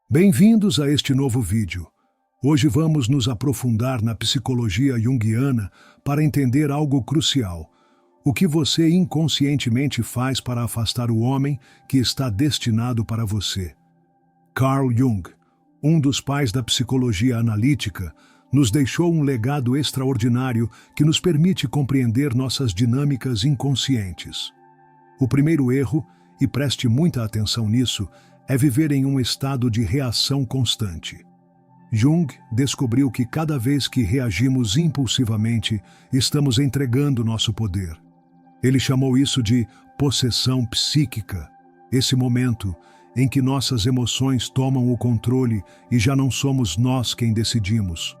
Bem-vindos a este novo vídeo. Hoje vamos nos aprofundar na psicologia junguiana para entender algo crucial. O que você inconscientemente faz para afastar o homem que está destinado para você. Carl Jung, um dos pais da psicologia analítica, nos deixou um legado extraordinário que nos permite compreender nossas dinâmicas inconscientes. O primeiro erro, e preste muita atenção nisso, é viver em um estado de reação constante. Jung descobriu que cada vez que reagimos impulsivamente, estamos entregando nosso poder. Ele chamou isso de possessão psíquica, esse momento em que nossas emoções tomam o controle e já não somos nós quem decidimos.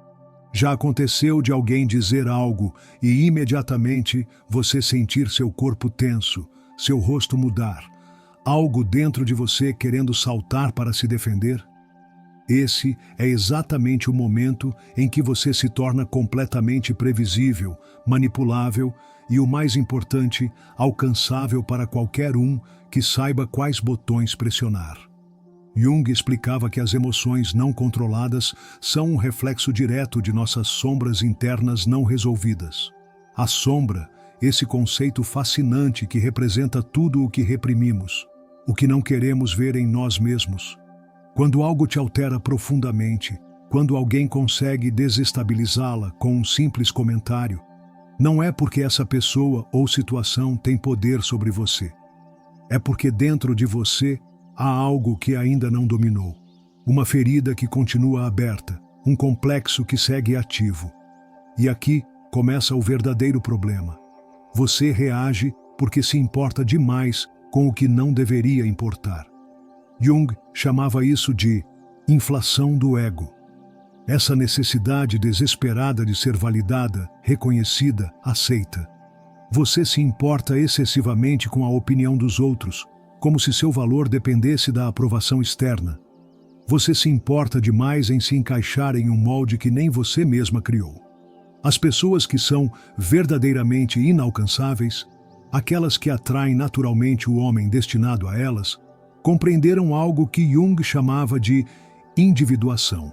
Já aconteceu de alguém dizer algo e imediatamente você sentir seu corpo tenso, seu rosto mudar, algo dentro de você querendo saltar para se defender? Esse é exatamente o momento em que você se torna completamente previsível, manipulável e, o mais importante, alcançável para qualquer um que saiba quais botões pressionar. Jung explicava que as emoções não controladas são um reflexo direto de nossas sombras internas não resolvidas. A sombra, esse conceito fascinante que representa tudo o que reprimimos, o que não queremos ver em nós mesmos. Quando algo te altera profundamente, quando alguém consegue desestabilizá-la com um simples comentário, não é porque essa pessoa ou situação tem poder sobre você. É porque dentro de você há algo que ainda não dominou. Uma ferida que continua aberta, um complexo que segue ativo. E aqui começa o verdadeiro problema. Você reage porque se importa demais com o que não deveria importar. Jung chamava isso de inflação do ego. Essa necessidade desesperada de ser validada, reconhecida, aceita. Você se importa excessivamente com a opinião dos outros, como se seu valor dependesse da aprovação externa. Você se importa demais em se encaixar em um molde que nem você mesma criou. As pessoas que são verdadeiramente inalcançáveis, aquelas que atraem naturalmente o homem destinado a elas, compreenderam algo que Jung chamava de individuação.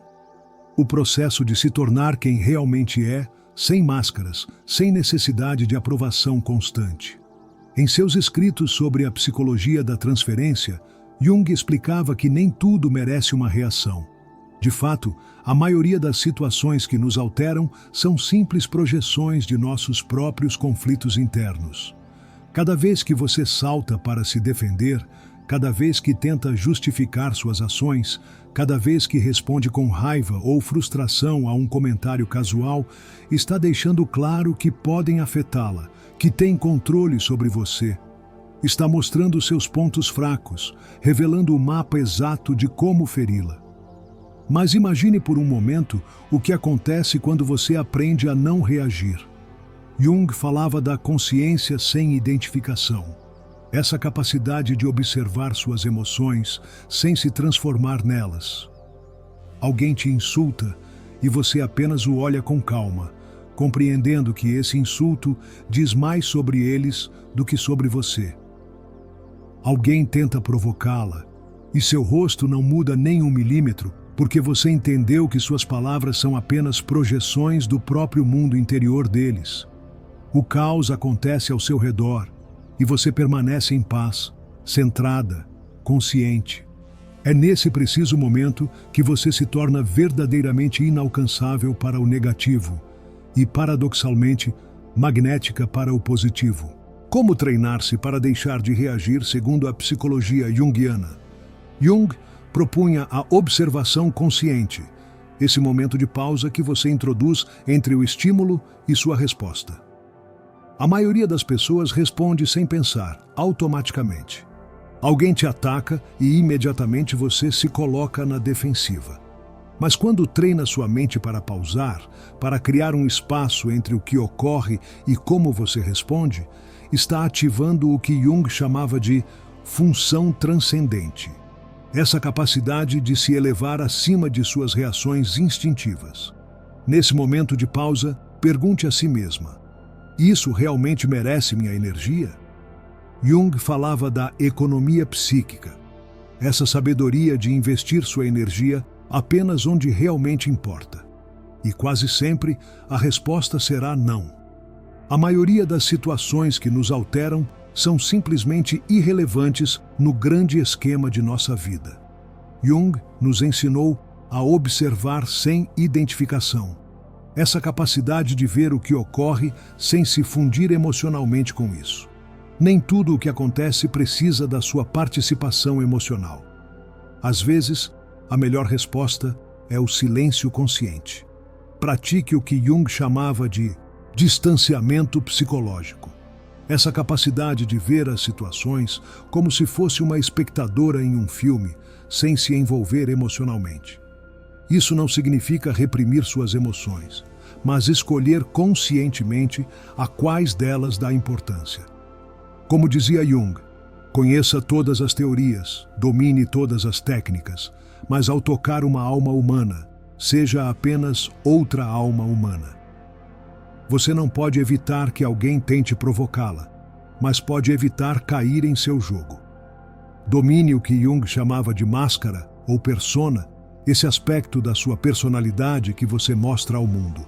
O processo de se tornar quem realmente é, sem máscaras, sem necessidade de aprovação constante. Em seus escritos sobre a psicologia da transferência, Jung explicava que nem tudo merece uma reação. De fato, a maioria das situações que nos alteram são simples projeções de nossos próprios conflitos internos. Cada vez que você salta para se defender, cada vez que tenta justificar suas ações, cada vez que responde com raiva ou frustração a um comentário casual, está deixando claro que podem afetá-la, que tem controle sobre você. Está mostrando seus pontos fracos, revelando o mapa exato de como feri-la. Mas imagine por um momento o que acontece quando você aprende a não reagir. Jung falava da consciência sem identificação. Essa capacidade de observar suas emoções sem se transformar nelas. Alguém te insulta e você apenas o olha com calma, compreendendo que esse insulto diz mais sobre eles do que sobre você. Alguém tenta provocá-la e seu rosto não muda nem 1 milímetro porque você entendeu que suas palavras são apenas projeções do próprio mundo interior deles. O caos acontece ao seu redor e você permanece em paz, centrada, consciente. É nesse preciso momento que você se torna verdadeiramente inalcançável para o negativo e, paradoxalmente, magnética para o positivo. Como treinar-se para deixar de reagir segundo a psicologia junguiana? Jung propunha a observação consciente, esse momento de pausa que você introduz entre o estímulo e sua resposta. A maioria das pessoas responde sem pensar, automaticamente. Alguém te ataca e imediatamente você se coloca na defensiva. Mas quando treina sua mente para pausar, para criar um espaço entre o que ocorre e como você responde, está ativando o que Jung chamava de função transcendente. Essa capacidade de se elevar acima de suas reações instintivas. Nesse momento de pausa, pergunte a si mesma: isso realmente merece minha energia? Jung falava da economia psíquica. essa sabedoria de investir sua energia apenas onde realmente importa. E quase sempre a resposta será não. A maioria das situações que nos alteram são simplesmente irrelevantes no grande esquema de nossa vida. Jung nos ensinou a observar sem identificação. Essa capacidade de ver o que ocorre sem se fundir emocionalmente com isso. Nem tudo o que acontece precisa da sua participação emocional. Às vezes, a melhor resposta é o silêncio consciente. Pratique o que Jung chamava de distanciamento psicológico. Essa capacidade de ver as situações como se fosse uma espectadora em um filme, sem se envolver emocionalmente. Isso não significa reprimir suas emoções, mas escolher conscientemente a quais delas dá importância. Como dizia Jung, conheça todas as teorias, domine todas as técnicas, mas ao tocar uma alma humana, seja apenas outra alma humana. Você não pode evitar que alguém tente provocá-la, mas pode evitar cair em seu jogo. Domine o que Jung chamava de máscara ou persona, esse aspecto da sua personalidade que você mostra ao mundo.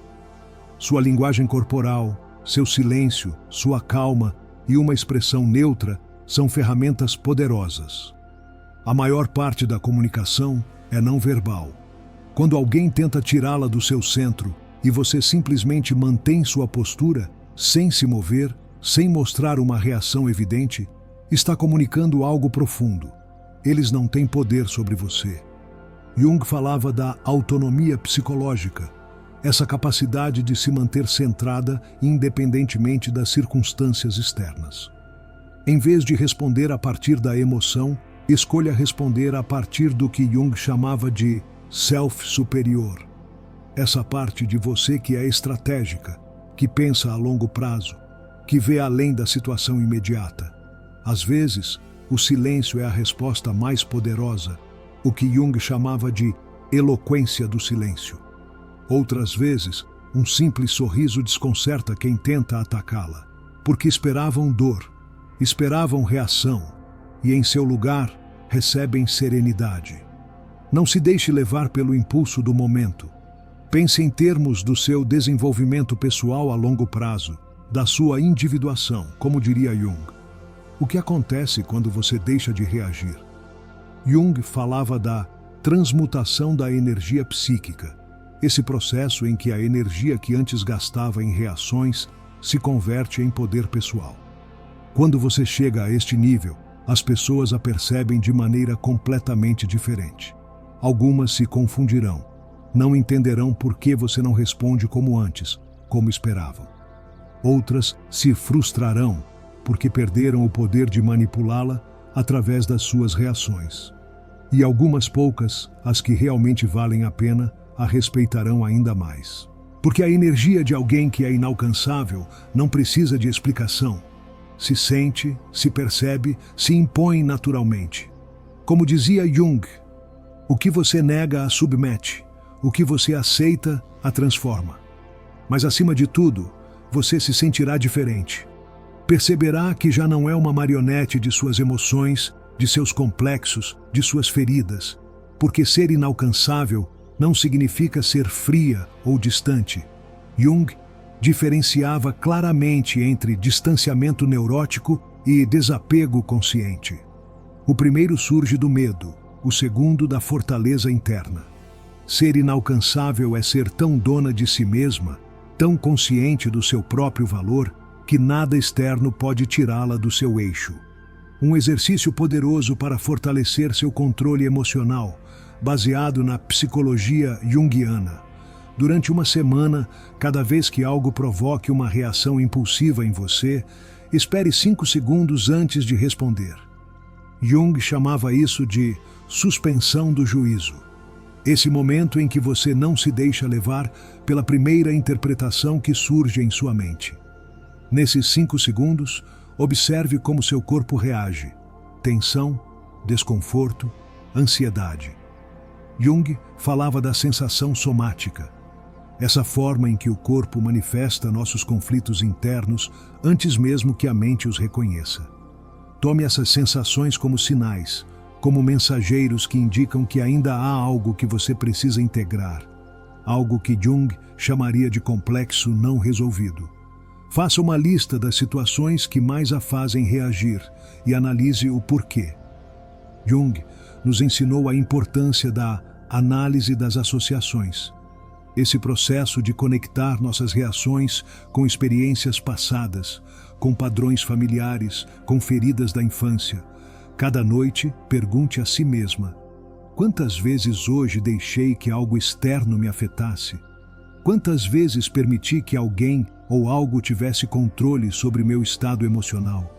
Sua linguagem corporal, seu silêncio, sua calma e uma expressão neutra são ferramentas poderosas. A maior parte da comunicação é não verbal. Quando alguém tenta tirá-la do seu centro e você simplesmente mantém sua postura, sem se mover, sem mostrar uma reação evidente, está comunicando algo profundo. Eles não têm poder sobre você. Jung falava da autonomia psicológica, essa capacidade de se manter centrada independentemente das circunstâncias externas. Em vez de responder a partir da emoção, escolha responder a partir do que Jung chamava de self superior. Essa parte de você que é estratégica, que pensa a longo prazo, que vê além da situação imediata. Às vezes, o silêncio é a resposta mais poderosa, o que Jung chamava de eloquência do silêncio. Outras vezes, um simples sorriso desconcerta quem tenta atacá-la, porque esperavam dor, esperavam reação, e em seu lugar recebem serenidade. Não se deixe levar pelo impulso do momento. Pense em termos do seu desenvolvimento pessoal a longo prazo, da sua individuação, como diria Jung. O que acontece quando você deixa de reagir? Jung falava da transmutação da energia psíquica, esse processo em que a energia que antes gastava em reações se converte em poder pessoal. Quando você chega a este nível, as pessoas a percebem de maneira completamente diferente. Algumas se confundirão, não entenderão por que você não responde como antes, como esperavam. Outras se frustrarão, porque perderam o poder de manipulá-la através das suas reações. E algumas poucas, as que realmente valem a pena, a respeitarão ainda mais. Porque a energia de alguém que é inalcançável não precisa de explicação. Se sente, se percebe, se impõe naturalmente. Como dizia Jung, o que você nega a submete, o que você aceita a transforma. Mas acima de tudo, você se sentirá diferente. Perceberá que já não é uma marionete de suas emoções, de seus complexos, de suas feridas, porque ser inalcançável não significa ser fria ou distante. Jung diferenciava claramente entre distanciamento neurótico e desapego consciente. O primeiro surge do medo, o segundo da fortaleza interna. Ser inalcançável é ser tão dona de si mesma, tão consciente do seu próprio valor, que nada externo pode tirá-la do seu eixo. Um exercício poderoso para fortalecer seu controle emocional, baseado na psicologia junguiana. Durante uma semana, cada vez que algo provoque uma reação impulsiva em você, espere 5 segundos antes de responder. Jung chamava isso de suspensão do juízo. Esse momento em que você não se deixa levar pela primeira interpretação que surge em sua mente. Nesses 5 segundos, observe como seu corpo reage. Tensão, desconforto, ansiedade. Jung falava da sensação somática, essa forma em que o corpo manifesta nossos conflitos internos antes mesmo que a mente os reconheça. Tome essas sensações como sinais, como mensageiros que indicam que ainda há algo que você precisa integrar, algo que Jung chamaria de complexo não resolvido. Faça uma lista das situações que mais a fazem reagir e analise o porquê. Jung nos ensinou a importância da análise das associações. Esse processo de conectar nossas reações com experiências passadas, com padrões familiares, com feridas da infância. Cada noite, pergunte a si mesma: quantas vezes hoje deixei que algo externo me afetasse? Quantas vezes permiti que alguém ou algo tivesse controle sobre meu estado emocional?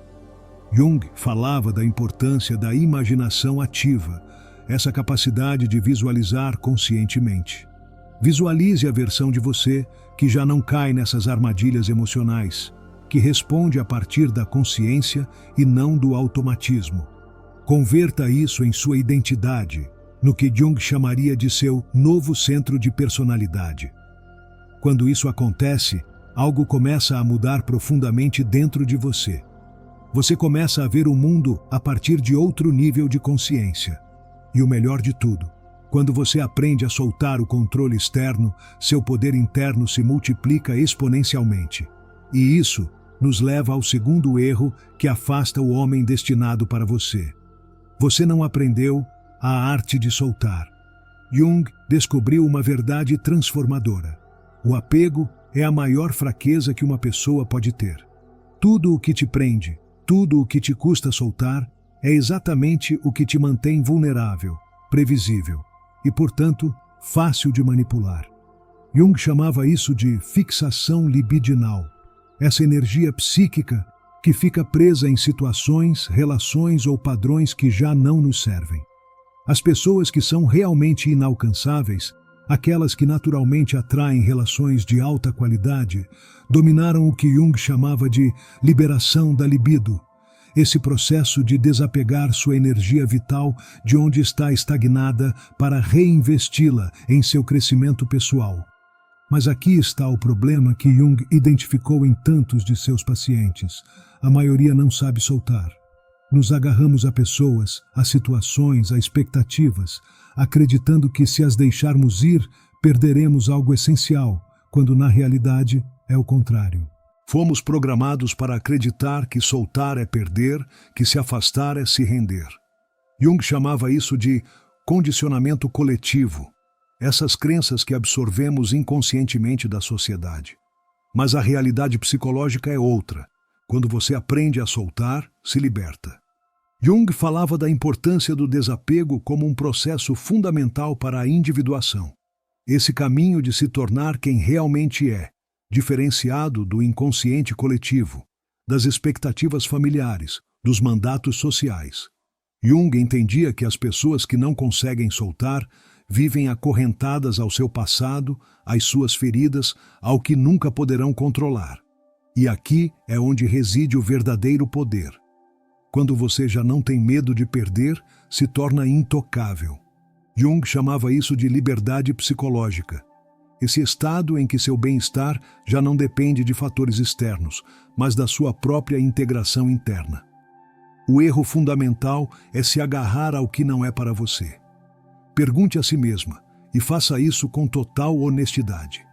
Jung falava da importância da imaginação ativa, essa capacidade de visualizar conscientemente. Visualize a versão de você que já não cai nessas armadilhas emocionais, que responde a partir da consciência e não do automatismo. Converta isso em sua identidade, no que Jung chamaria de seu novo centro de personalidade. Quando isso acontece, algo começa a mudar profundamente dentro de você. Você começa a ver o mundo a partir de outro nível de consciência. E o melhor de tudo, quando você aprende a soltar o controle externo, seu poder interno se multiplica exponencialmente. E isso nos leva ao segundo erro que afasta o homem destinado para você. Você não aprendeu a arte de soltar. Jung descobriu uma verdade transformadora. O apego é a maior fraqueza que uma pessoa pode ter. Tudo o que te prende, tudo o que te custa soltar, é exatamente o que te mantém vulnerável, previsível e, portanto, fácil de manipular. Jung chamava isso de fixação libidinal, essa energia psíquica que fica presa em situações, relações ou padrões que já não nos servem. As pessoas que são realmente inalcançáveis, aquelas que naturalmente atraem relações de alta qualidade, dominaram o que Jung chamava de liberação da libido, esse processo de desapegar sua energia vital de onde está estagnada para reinvesti-la em seu crescimento pessoal. Mas aqui está o problema que Jung identificou em tantos de seus pacientes. A maioria não sabe soltar. Nos agarramos a pessoas, a situações, a expectativas, acreditando que se as deixarmos ir, perderemos algo essencial, quando na realidade é o contrário. Fomos programados para acreditar que soltar é perder, que se afastar é se render. Jung chamava isso de condicionamento coletivo, essas crenças que absorvemos inconscientemente da sociedade. Mas a realidade psicológica é outra. Quando você aprende a soltar, se liberta. Jung falava da importância do desapego como um processo fundamental para a individuação. Esse caminho de se tornar quem realmente é, diferenciado do inconsciente coletivo, das expectativas familiares, dos mandatos sociais. Jung entendia que as pessoas que não conseguem soltar vivem acorrentadas ao seu passado, às suas feridas, ao que nunca poderão controlar. E aqui é onde reside o verdadeiro poder. Quando você já não tem medo de perder, se torna intocável. Jung chamava isso de liberdade psicológica. Esse estado em que seu bem-estar já não depende de fatores externos, mas da sua própria integração interna. O erro fundamental é se agarrar ao que não é para você. Pergunte a si mesma, e faça isso com total honestidade.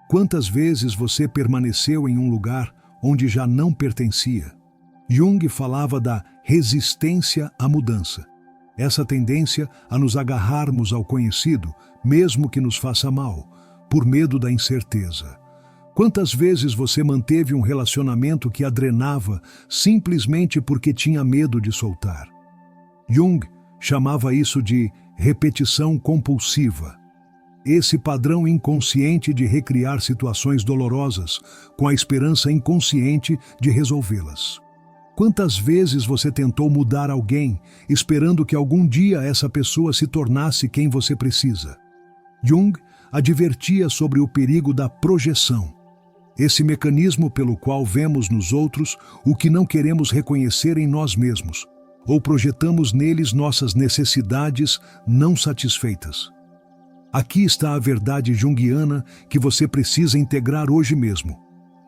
Quantas vezes você permaneceu em um lugar onde já não pertencia? Jung falava da resistência à mudança. Essa tendência a nos agarrarmos ao conhecido, mesmo que nos faça mal, por medo da incerteza. Quantas vezes você manteve um relacionamento que a drenava simplesmente porque tinha medo de soltar? Jung chamava isso de repetição compulsiva. Esse padrão inconsciente de recriar situações dolorosas com a esperança inconsciente de resolvê-las. Quantas vezes você tentou mudar alguém, esperando que algum dia essa pessoa se tornasse quem você precisa? Jung advertia sobre o perigo da projeção, esse mecanismo pelo qual vemos nos outros o que não queremos reconhecer em nós mesmos, ou projetamos neles nossas necessidades não satisfeitas. Aqui está a verdade junguiana que você precisa integrar hoje mesmo.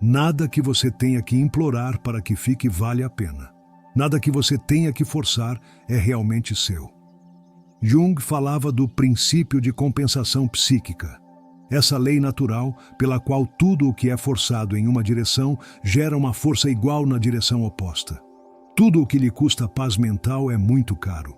Nada que você tenha que implorar para que fique vale a pena. Nada que você tenha que forçar é realmente seu. Jung falava do princípio de compensação psíquica. Essa lei natural pela qual tudo o que é forçado em uma direção gera uma força igual na direção oposta. Tudo o que lhe custa paz mental é muito caro.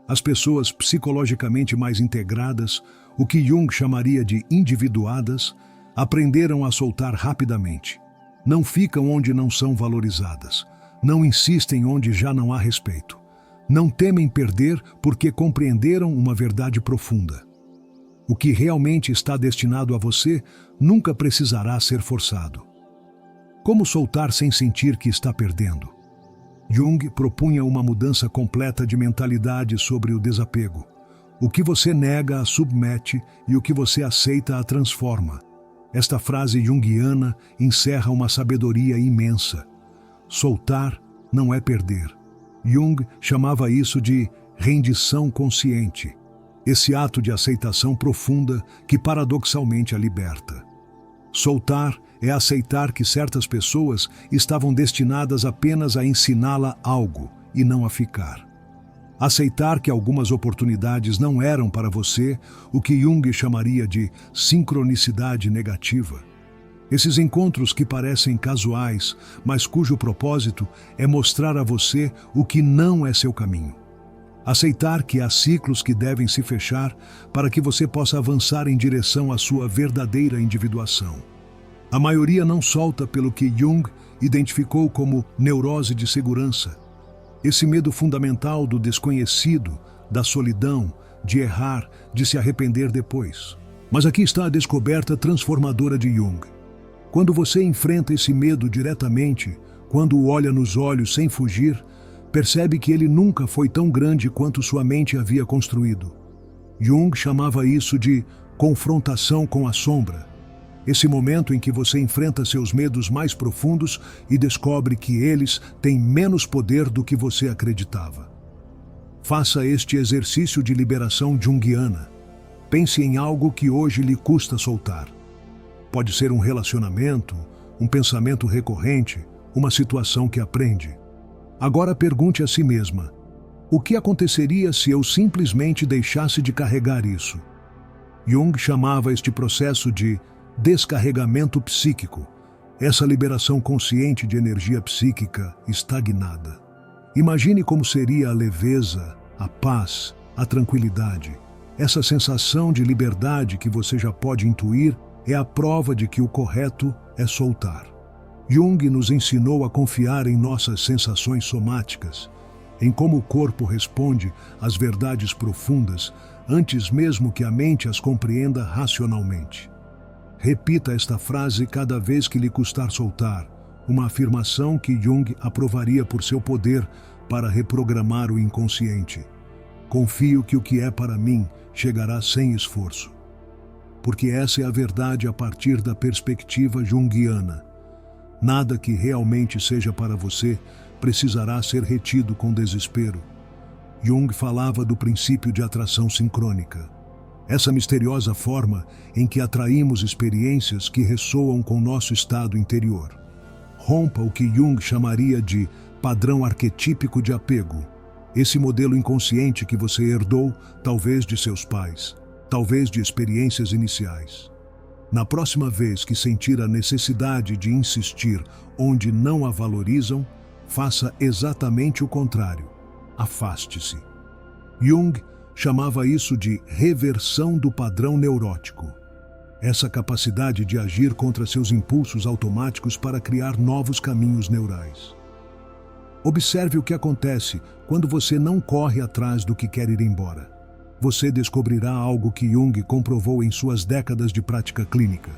As pessoas psicologicamente mais integradas, o que Jung chamaria de individuadas, aprenderam a soltar rapidamente. Não ficam onde não são valorizadas. Não insistem onde já não há respeito. Não temem perder porque compreenderam uma verdade profunda. O que realmente está destinado a você nunca precisará ser forçado. Como soltar sem sentir que está perdendo? Jung propunha uma mudança completa de mentalidade sobre o desapego. O que você nega a submete e o que você aceita a transforma. Esta frase junguiana encerra uma sabedoria imensa. Soltar não é perder. Jung chamava isso de rendição consciente. Esse ato de aceitação profunda que paradoxalmente a liberta. Soltar é aceitar que certas pessoas estavam destinadas apenas a ensiná-la algo e não a ficar. Aceitar que algumas oportunidades não eram para você, o que Jung chamaria de sincronicidade negativa. Esses encontros que parecem casuais, mas cujo propósito é mostrar a você o que não é seu caminho. Aceitar que há ciclos que devem se fechar para que você possa avançar em direção à sua verdadeira individuação. A maioria não solta pelo que Jung identificou como neurose de segurança. Esse medo fundamental do desconhecido, da solidão, de errar, de se arrepender depois. Mas aqui está a descoberta transformadora de Jung. Quando você enfrenta esse medo diretamente, quando o olha nos olhos sem fugir, percebe que ele nunca foi tão grande quanto sua mente havia construído. Jung chamava isso de confrontação com a sombra. Esse momento em que você enfrenta seus medos mais profundos e descobre que eles têm menos poder do que você acreditava. Faça este exercício de liberação junguiana. Pense em algo que hoje lhe custa soltar. Pode ser um relacionamento, um pensamento recorrente, uma situação que aprende. Agora pergunte a si mesma: o que aconteceria se eu simplesmente deixasse de carregar isso? Jung chamava este processo de descarregamento psíquico, essa liberação consciente de energia psíquica estagnada. Imagine como seria a leveza, a paz, a tranquilidade. Essa sensação de liberdade que você já pode intuir é a prova de que o correto é soltar. Jung nos ensinou a confiar em nossas sensações somáticas, em como o corpo responde às verdades profundas antes mesmo que a mente as compreenda racionalmente. Repita esta frase cada vez que lhe custar soltar, uma afirmação que Jung aprovaria por seu poder para reprogramar o inconsciente. Confio que o que é para mim chegará sem esforço. Porque essa é a verdade a partir da perspectiva junguiana. Nada que realmente seja para você precisará ser retido com desespero. Jung falava do princípio de atração sincrônica. Essa misteriosa forma em que atraímos experiências que ressoam com nosso estado interior. Rompa o que Jung chamaria de padrão arquetípico de apego. Esse modelo inconsciente que você herdou, talvez de seus pais, talvez de experiências iniciais. Na próxima vez que sentir a necessidade de insistir onde não a valorizam, faça exatamente o contrário. Afaste-se. Jung chamava isso de reversão do padrão neurótico. Essa capacidade de agir contra seus impulsos automáticos para criar novos caminhos neurais. Observe o que acontece quando você não corre atrás do que quer ir embora. Você descobrirá algo que Jung comprovou em suas décadas de prática clínica.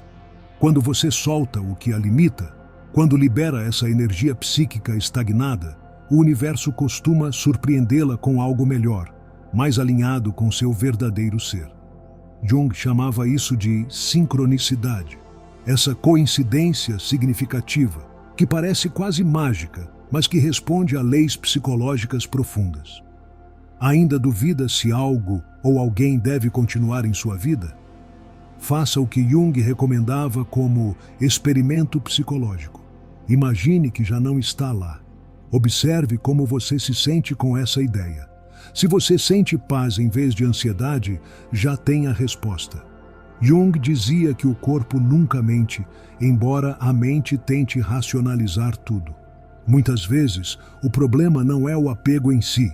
Quando você solta o que a limita, quando libera essa energia psíquica estagnada, o universo costuma surpreendê-la com algo melhor, mais alinhado com seu verdadeiro ser. Jung chamava isso de sincronicidade, essa coincidência significativa, que parece quase mágica, mas que responde a leis psicológicas profundas. Ainda duvida se algo ou alguém deve continuar em sua vida? Faça o que Jung recomendava como experimento psicológico. Imagine que já não está lá. Observe como você se sente com essa ideia. Se você sente paz em vez de ansiedade, já tem a resposta. Jung dizia que o corpo nunca mente, embora a mente tente racionalizar tudo. Muitas vezes, o problema não é o apego em si,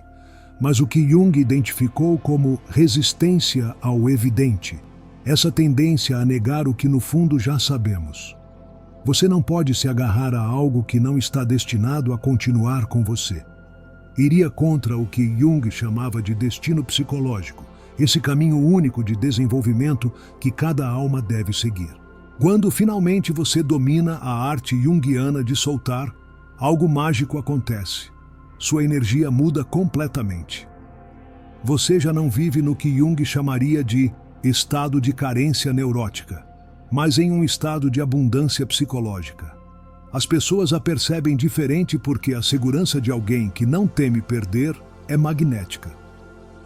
mas o que Jung identificou como resistência ao evidente, essa tendência a negar o que no fundo já sabemos. Você não pode se agarrar a algo que não está destinado a continuar com você. Iria contra o que Jung chamava de destino psicológico, esse caminho único de desenvolvimento que cada alma deve seguir. Quando finalmente você domina a arte junguiana de soltar, algo mágico acontece. Sua energia muda completamente. Você já não vive no que Jung chamaria de estado de carência neurótica, mas em um estado de abundância psicológica. As pessoas a percebem diferente porque a segurança de alguém que não teme perder é magnética.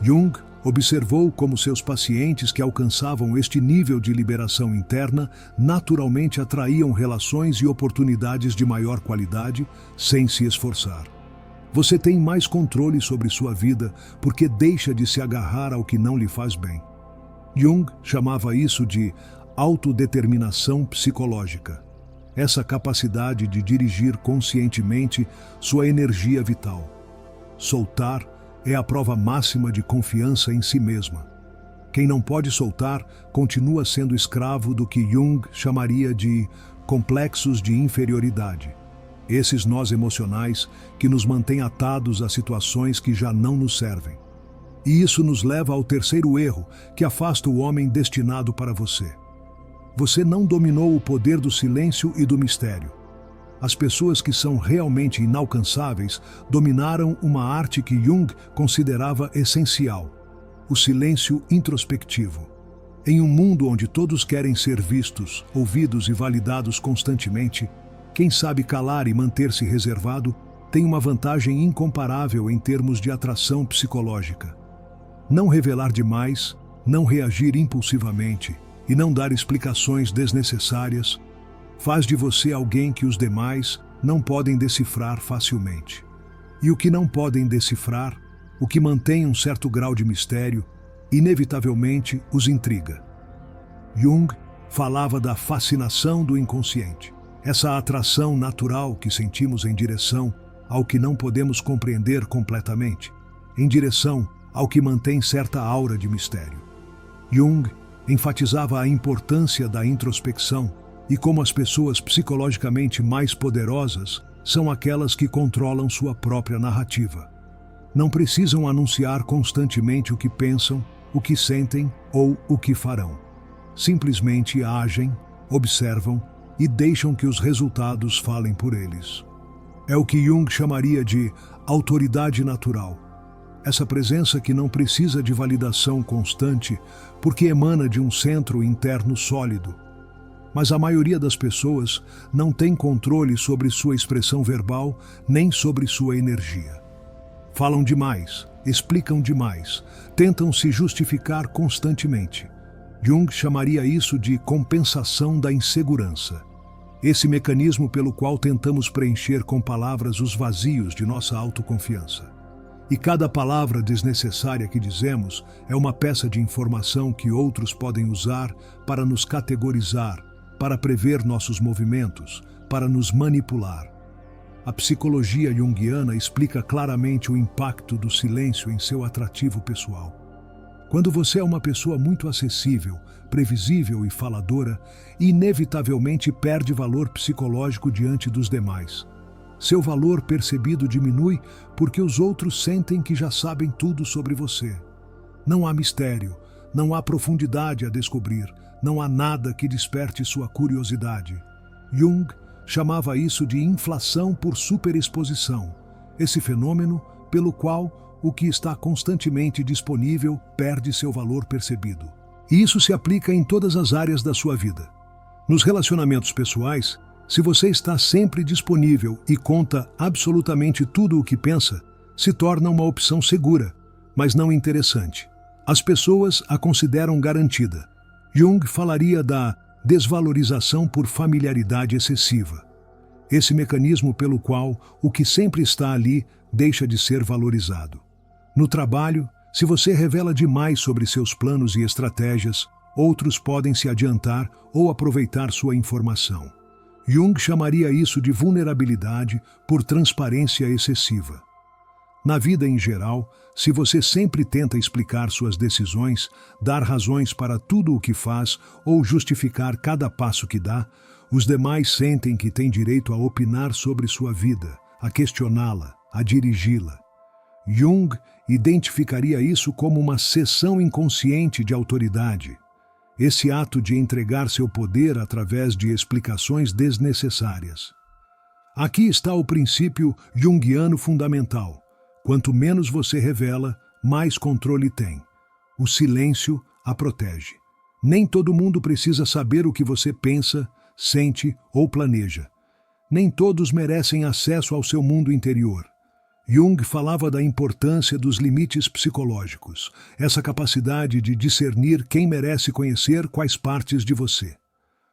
Jung observou como seus pacientes que alcançavam este nível de liberação interna naturalmente atraíam relações e oportunidades de maior qualidade sem se esforçar. Você tem mais controle sobre sua vida porque deixa de se agarrar ao que não lhe faz bem. Jung chamava isso de autodeterminação psicológica. Essa capacidade de dirigir conscientemente sua energia vital. Soltar é a prova máxima de confiança em si mesma. Quem não pode soltar continua sendo escravo do que Jung chamaria de complexos de inferioridade. Esses nós emocionais que nos mantêm atados a situações que já não nos servem. E isso nos leva ao terceiro erro, que afasta o homem destinado para você. Você não dominou o poder do silêncio e do mistério. As pessoas que são realmente inalcançáveis dominaram uma arte que Jung considerava essencial: o silêncio introspectivo. Em um mundo onde todos querem ser vistos, ouvidos e validados constantemente, quem sabe calar e manter-se reservado tem uma vantagem incomparável em termos de atração psicológica. Não revelar demais, não reagir impulsivamente e não dar explicações desnecessárias faz de você alguém que os demais não podem decifrar facilmente. E o que não podem decifrar, o que mantém um certo grau de mistério, inevitavelmente os intriga. Jung falava da fascinação do inconsciente, essa atração natural que sentimos em direção ao que não podemos compreender completamente, em direção ao que mantém certa aura de mistério. Jung enfatizava a importância da introspecção e como as pessoas psicologicamente mais poderosas são aquelas que controlam sua própria narrativa. Não precisam anunciar constantemente o que pensam, o que sentem ou o que farão. Simplesmente agem, observam e deixam que os resultados falem por eles. É o que Jung chamaria de autoridade natural. Essa presença que não precisa de validação constante porque emana de um centro interno sólido. Mas a maioria das pessoas não tem controle sobre sua expressão verbal nem sobre sua energia. Falam demais, explicam demais, tentam se justificar constantemente. Jung chamaria isso de compensação da insegurança. Esse mecanismo pelo qual tentamos preencher com palavras os vazios de nossa autoconfiança. E cada palavra desnecessária que dizemos é uma peça de informação que outros podem usar para nos categorizar, para prever nossos movimentos, para nos manipular. A psicologia junguiana explica claramente o impacto do silêncio em seu atrativo pessoal. Quando você é uma pessoa muito acessível, previsível e faladora, inevitavelmente perde valor psicológico diante dos demais. Seu valor percebido diminui porque os outros sentem que já sabem tudo sobre você. Não há mistério, não há profundidade a descobrir, não há nada que desperte sua curiosidade. Jung chamava isso de inflação por superexposição, esse fenômeno pelo qual o que está constantemente disponível perde seu valor percebido. E isso se aplica em todas as áreas da sua vida. Nos relacionamentos pessoais, se você está sempre disponível e conta absolutamente tudo o que pensa, se torna uma opção segura, mas não interessante. As pessoas a consideram garantida. Jung falaria da desvalorização por familiaridade excessiva. Esse mecanismo pelo qual o que sempre está ali deixa de ser valorizado. No trabalho, se você revela demais sobre seus planos e estratégias, outros podem se adiantar ou aproveitar sua informação. Jung chamaria isso de vulnerabilidade por transparência excessiva. Na vida em geral, se você sempre tenta explicar suas decisões, dar razões para tudo o que faz ou justificar cada passo que dá, os demais sentem que têm direito a opinar sobre sua vida, a questioná-la, a dirigi-la. Jung identificaria isso como uma cessão inconsciente de autoridade. Esse ato de entregar seu poder através de explicações desnecessárias. Aqui está o princípio junguiano fundamental. Quanto menos você revela, mais controle tem. O silêncio a protege. Nem todo mundo precisa saber o que você pensa, sente ou planeja. Nem todos merecem acesso ao seu mundo interior. Jung falava da importância dos limites psicológicos, essa capacidade de discernir quem merece conhecer quais partes de você.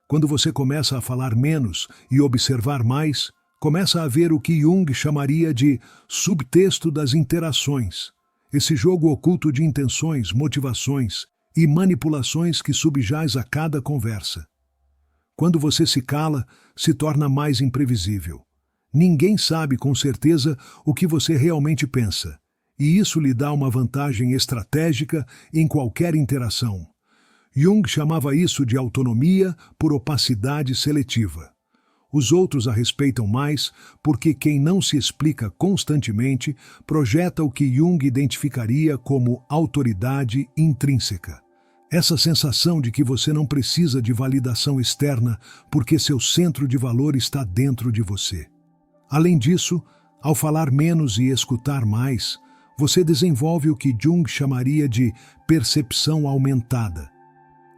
Quando você começa a falar menos e observar mais, começa a ver o que Jung chamaria de subtexto das interações, esse jogo oculto de intenções, motivações e manipulações que subjaz a cada conversa. Quando você se cala, se torna mais imprevisível. Ninguém sabe com certeza o que você realmente pensa, e isso lhe dá uma vantagem estratégica em qualquer interação. Jung chamava isso de autonomia por opacidade seletiva. Os outros a respeitam mais porque quem não se explica constantemente projeta o que Jung identificaria como autoridade intrínseca. Essa sensação de que você não precisa de validação externa porque seu centro de valor está dentro de você. Além disso, ao falar menos e escutar mais, você desenvolve o que Jung chamaria de percepção aumentada.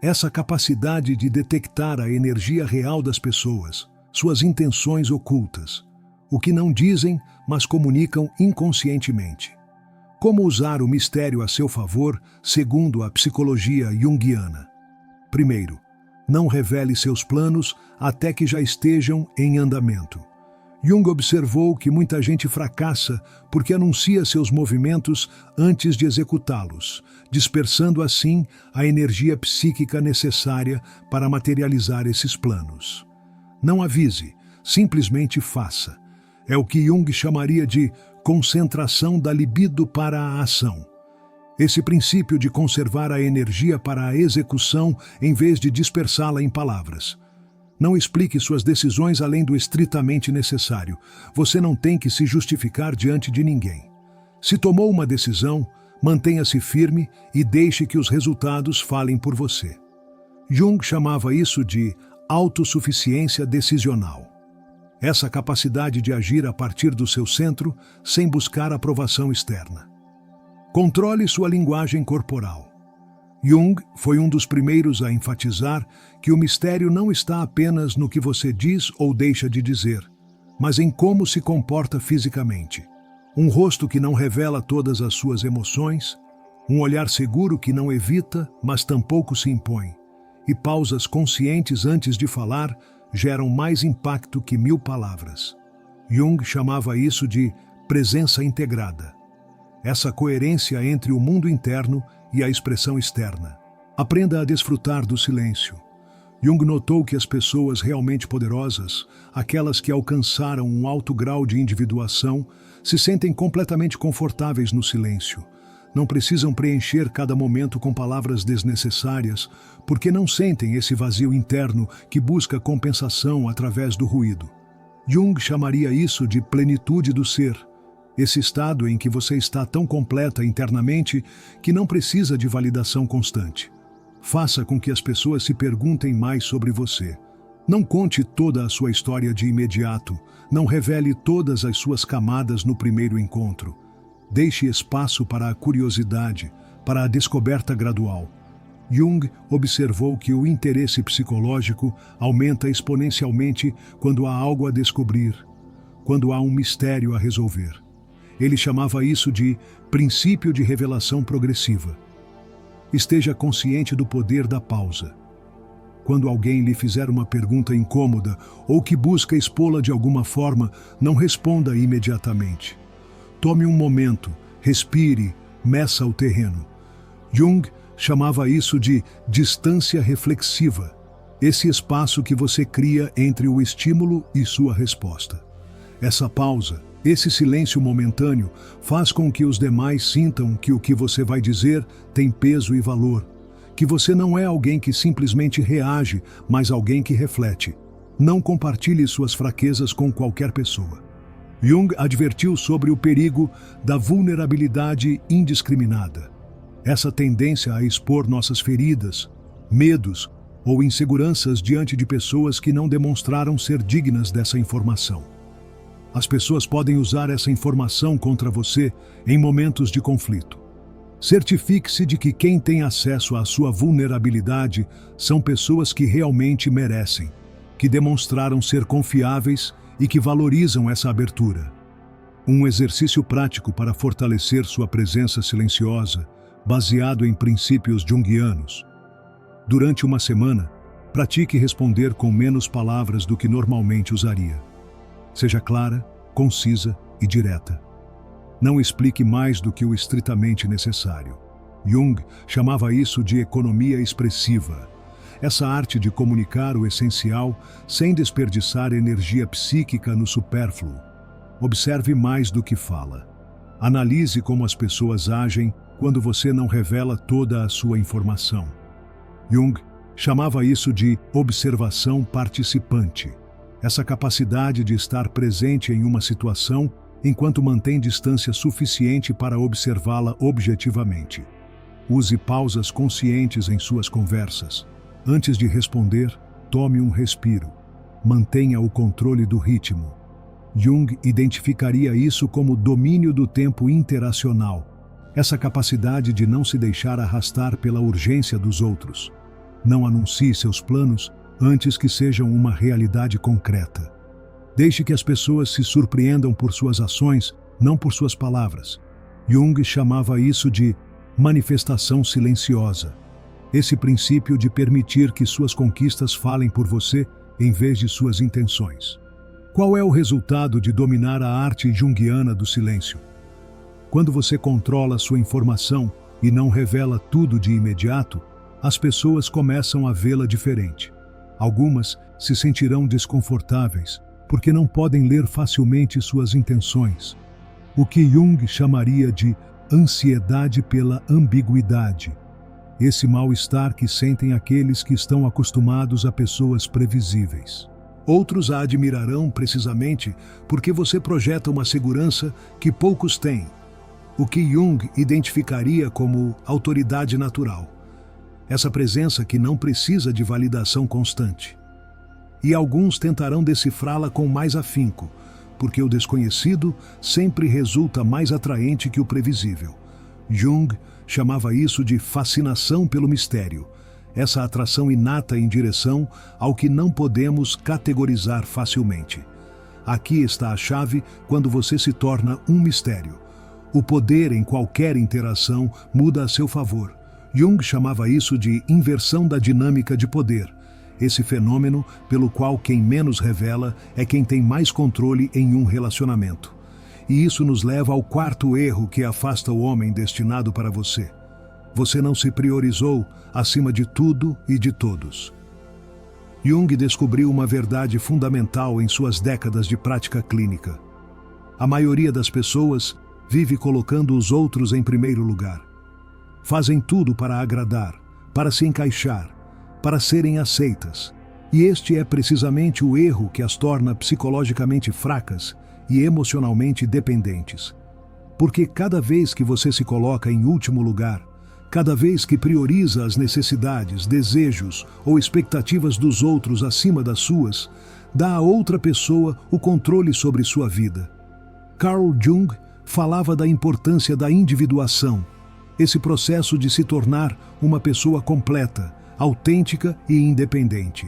Essa capacidade de detectar a energia real das pessoas, suas intenções ocultas, o que não dizem, mas comunicam inconscientemente. Como usar o mistério a seu favor, segundo a psicologia junguiana? Primeiro, não revele seus planos até que já estejam em andamento. Jung observou que muita gente fracassa porque anuncia seus movimentos antes de executá-los, dispersando assim a energia psíquica necessária para materializar esses planos. Não avise, simplesmente faça. É o que Jung chamaria de concentração da libido para a ação. Esse princípio de conservar a energia para a execução em vez de dispersá-la em palavras. Não explique suas decisões além do estritamente necessário. Você não tem que se justificar diante de ninguém. Se tomou uma decisão, mantenha-se firme e deixe que os resultados falem por você. Jung chamava isso de autossuficiência decisional. Essa capacidade de agir a partir do seu centro, sem buscar aprovação externa. Controle sua linguagem corporal. Jung foi um dos primeiros a enfatizar que o mistério não está apenas no que você diz ou deixa de dizer, mas em como se comporta fisicamente. Um rosto que não revela todas as suas emoções, um olhar seguro que não evita, mas tampouco se impõe, e pausas conscientes antes de falar geram mais impacto que 1000 palavras. Jung chamava isso de presença integrada. Essa coerência entre o mundo interno e a expressão externa. Aprenda a desfrutar do silêncio. Jung notou que as pessoas realmente poderosas, aquelas que alcançaram um alto grau de individuação, se sentem completamente confortáveis no silêncio. Não precisam preencher cada momento com palavras desnecessárias, porque não sentem esse vazio interno que busca compensação através do ruído. Jung chamaria isso de plenitude do ser. Esse estado em que você está tão completa internamente que não precisa de validação constante. Faça com que as pessoas se perguntem mais sobre você. Não conte toda a sua história de imediato. Não revele todas as suas camadas no primeiro encontro. Deixe espaço para a curiosidade, para a descoberta gradual. Jung observou que o interesse psicológico aumenta exponencialmente quando há algo a descobrir, quando há um mistério a resolver. Ele chamava isso de princípio de revelação progressiva. Esteja consciente do poder da pausa. Quando alguém lhe fizer uma pergunta incômoda ou que busca expô-la de alguma forma, não responda imediatamente. Tome um momento, respire, meça o terreno. Jung chamava isso de distância reflexiva, esse espaço que você cria entre o estímulo e sua resposta. Essa pausa, esse silêncio momentâneo, faz com que os demais sintam que o que você vai dizer tem peso e valor, que você não é alguém que simplesmente reage, mas alguém que reflete. Não compartilhe suas fraquezas com qualquer pessoa. Jung advertiu sobre o perigo da vulnerabilidade indiscriminada. Essa tendência a expor nossas feridas, medos ou inseguranças diante de pessoas que não demonstraram ser dignas dessa informação. As pessoas podem usar essa informação contra você em momentos de conflito. Certifique-se de que quem tem acesso à sua vulnerabilidade são pessoas que realmente merecem, que demonstraram ser confiáveis e que valorizam essa abertura. Um exercício prático para fortalecer sua presença silenciosa, baseado em princípios junguianos. Durante uma semana, pratique responder com menos palavras do que normalmente usaria. Seja clara, concisa e direta. Não explique mais do que o estritamente necessário. Jung chamava isso de economia expressiva. Essa arte de comunicar o essencial sem desperdiçar energia psíquica no supérfluo. Observe mais do que fala. Analise como as pessoas agem quando você não revela toda a sua informação. Jung chamava isso de observação participante. Essa capacidade de estar presente em uma situação enquanto mantém distância suficiente para observá-la objetivamente. Use pausas conscientes em suas conversas. Antes de responder, tome um respiro. Mantenha o controle do ritmo. Jung identificaria isso como domínio do tempo interacional, essa capacidade de não se deixar arrastar pela urgência dos outros. Não anuncie seus planos antes que sejam uma realidade concreta. Deixe que as pessoas se surpreendam por suas ações, não por suas palavras. Jung chamava isso de manifestação silenciosa. Esse princípio de permitir que suas conquistas falem por você em vez de suas intenções. Qual é o resultado de dominar a arte junguiana do silêncio? Quando você controla sua informação e não revela tudo de imediato, as pessoas começam a vê-la diferente. Algumas se sentirão desconfortáveis porque não podem ler facilmente suas intenções, o que Jung chamaria de ansiedade pela ambiguidade. Esse mal-estar que sentem aqueles que estão acostumados a pessoas previsíveis. Outros a admirarão precisamente porque você projeta uma segurança que poucos têm, o que Jung identificaria como autoridade natural. Essa presença que não precisa de validação constante. E alguns tentarão decifrá-la com mais afinco, porque o desconhecido sempre resulta mais atraente que o previsível. Jung chamava isso de fascinação pelo mistério, essa atração inata em direção ao que não podemos categorizar facilmente. Aqui está a chave quando você se torna um mistério. O poder em qualquer interação muda a seu favor. Jung chamava isso de inversão da dinâmica de poder, esse fenômeno pelo qual quem menos revela é quem tem mais controle em um relacionamento. E isso nos leva ao quarto erro que afasta o homem destinado para você. Você não se priorizou acima de tudo e de todos. Jung descobriu uma verdade fundamental em suas décadas de prática clínica. A maioria das pessoas vive colocando os outros em primeiro lugar. Fazem tudo para agradar, para se encaixar, para serem aceitas. E este é precisamente o erro que as torna psicologicamente fracas e emocionalmente dependentes. Porque cada vez que você se coloca em último lugar, cada vez que prioriza as necessidades, desejos ou expectativas dos outros acima das suas, dá a outra pessoa o controle sobre sua vida. Carl Jung falava da importância da individuação, esse processo de se tornar uma pessoa completa, autêntica e independente.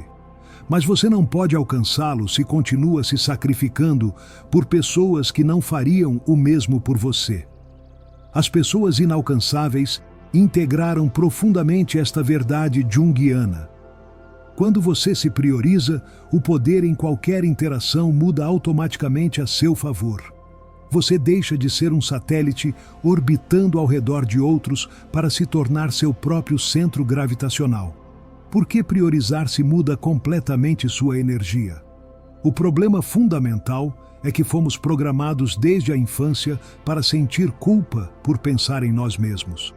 Mas você não pode alcançá-lo se continua se sacrificando por pessoas que não fariam o mesmo por você. As pessoas inalcançáveis integraram profundamente esta verdade junguiana. Quando você se prioriza, o poder em qualquer interação muda automaticamente a seu favor. Você deixa de ser um satélite orbitando ao redor de outros para se tornar seu próprio centro gravitacional. Por que priorizar-se muda completamente sua energia? O problema fundamental é que fomos programados desde a infância para sentir culpa por pensar em nós mesmos.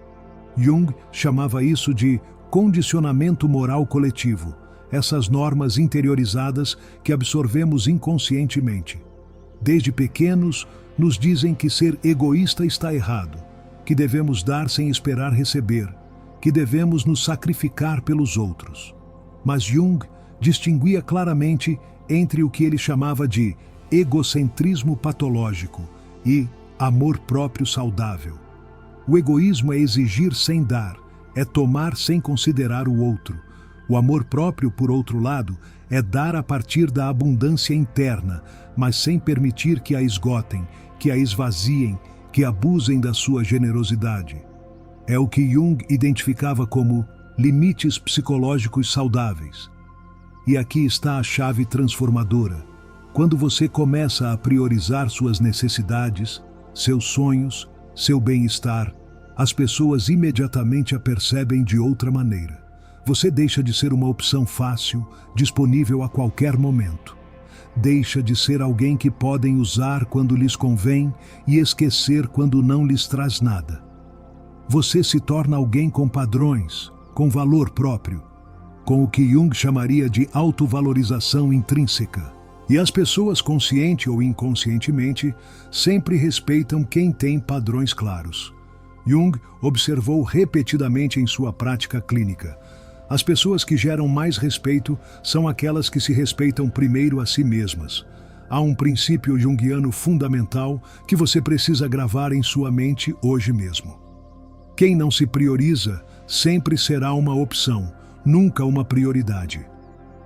Jung chamava isso de condicionamento moral coletivo, essas normas interiorizadas que absorvemos inconscientemente. Desde pequenos, nos dizem que ser egoísta está errado, que devemos dar sem esperar receber, que devemos nos sacrificar pelos outros. Mas Jung distinguia claramente entre o que ele chamava de egocentrismo patológico e amor próprio saudável. O egoísmo é exigir sem dar, é tomar sem considerar o outro. O amor próprio, por outro lado, é dar a partir da abundância interna, mas sem permitir que a esgotem, que a esvaziem, que abusem da sua generosidade. É o que Jung identificava como limites psicológicos saudáveis. E aqui está a chave transformadora. Quando você começa a priorizar suas necessidades, seus sonhos, seu bem-estar, as pessoas imediatamente a percebem de outra maneira. Você deixa de ser uma opção fácil, disponível a qualquer momento. Deixa de ser alguém que podem usar quando lhes convém e esquecer quando não lhes traz nada. Você se torna alguém com padrões, com valor próprio, com o que Jung chamaria de autovalorização intrínseca. E as pessoas, consciente ou inconscientemente, sempre respeitam quem tem padrões claros. Jung observou repetidamente em sua prática clínica: as pessoas que geram mais respeito são aquelas que se respeitam primeiro a si mesmas. Há um princípio junguiano fundamental que você precisa gravar em sua mente hoje mesmo. Quem não se prioriza sempre será uma opção, nunca uma prioridade.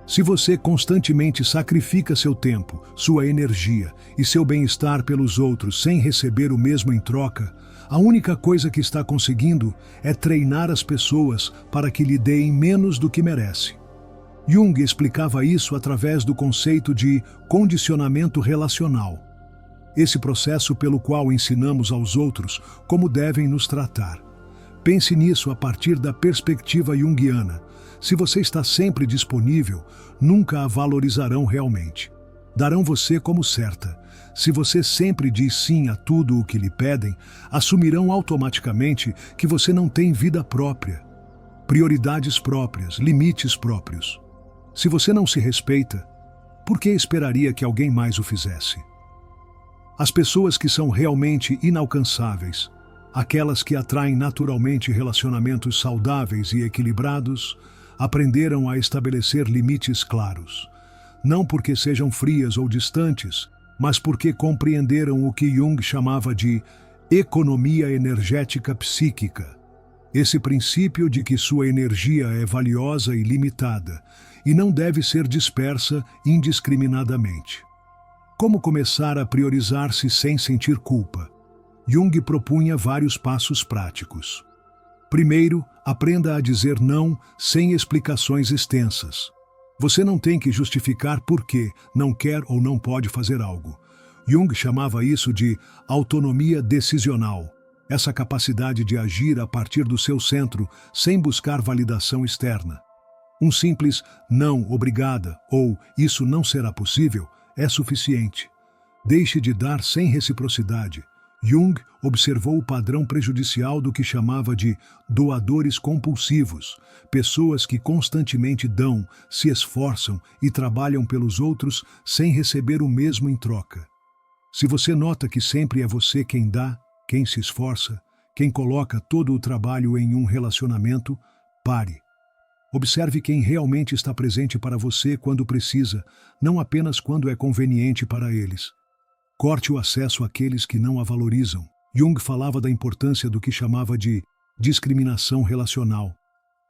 Se você constantemente sacrifica seu tempo, sua energia e seu bem-estar pelos outros sem receber o mesmo em troca, a única coisa que está conseguindo é treinar as pessoas para que lhe deem menos do que merece. Jung explicava isso através do conceito de condicionamento relacional. Esse processo pelo qual ensinamos aos outros como devem nos tratar. Pense nisso a partir da perspectiva junguiana. Se você está sempre disponível, nunca a valorizarão realmente. Darão você como certa. Se você sempre diz sim a tudo o que lhe pedem, assumirão automaticamente que você não tem vida própria, prioridades próprias, limites próprios. Se você não se respeita, por que esperaria que alguém mais o fizesse? As pessoas que são realmente inalcançáveis, aquelas que atraem naturalmente relacionamentos saudáveis e equilibrados, aprenderam a estabelecer limites claros. Não porque sejam frias ou distantes, mas porque compreenderam o que Jung chamava de economia energética psíquica. Esse princípio de que sua energia é valiosa e limitada, e não deve ser dispersa indiscriminadamente. Como começar a priorizar-se sem sentir culpa? Jung propunha vários passos práticos. Primeiro, aprenda a dizer não sem explicações extensas. Você não tem que justificar por que não quer ou não pode fazer algo. Jung chamava isso de autonomia decisional, essa capacidade de agir a partir do seu centro sem buscar validação externa. Um simples não, obrigada ou isso não será possível é suficiente. Deixe de dar sem reciprocidade. Jung observou o padrão prejudicial do que chamava de doadores compulsivos, pessoas que constantemente dão, se esforçam e trabalham pelos outros sem receber o mesmo em troca. Se você nota que sempre é você quem dá, quem se esforça, quem coloca todo o trabalho em um relacionamento, pare. Observe quem realmente está presente para você quando precisa, não apenas quando é conveniente para eles. Corte o acesso àqueles que não a valorizam. Jung falava da importância do que chamava de discriminação relacional.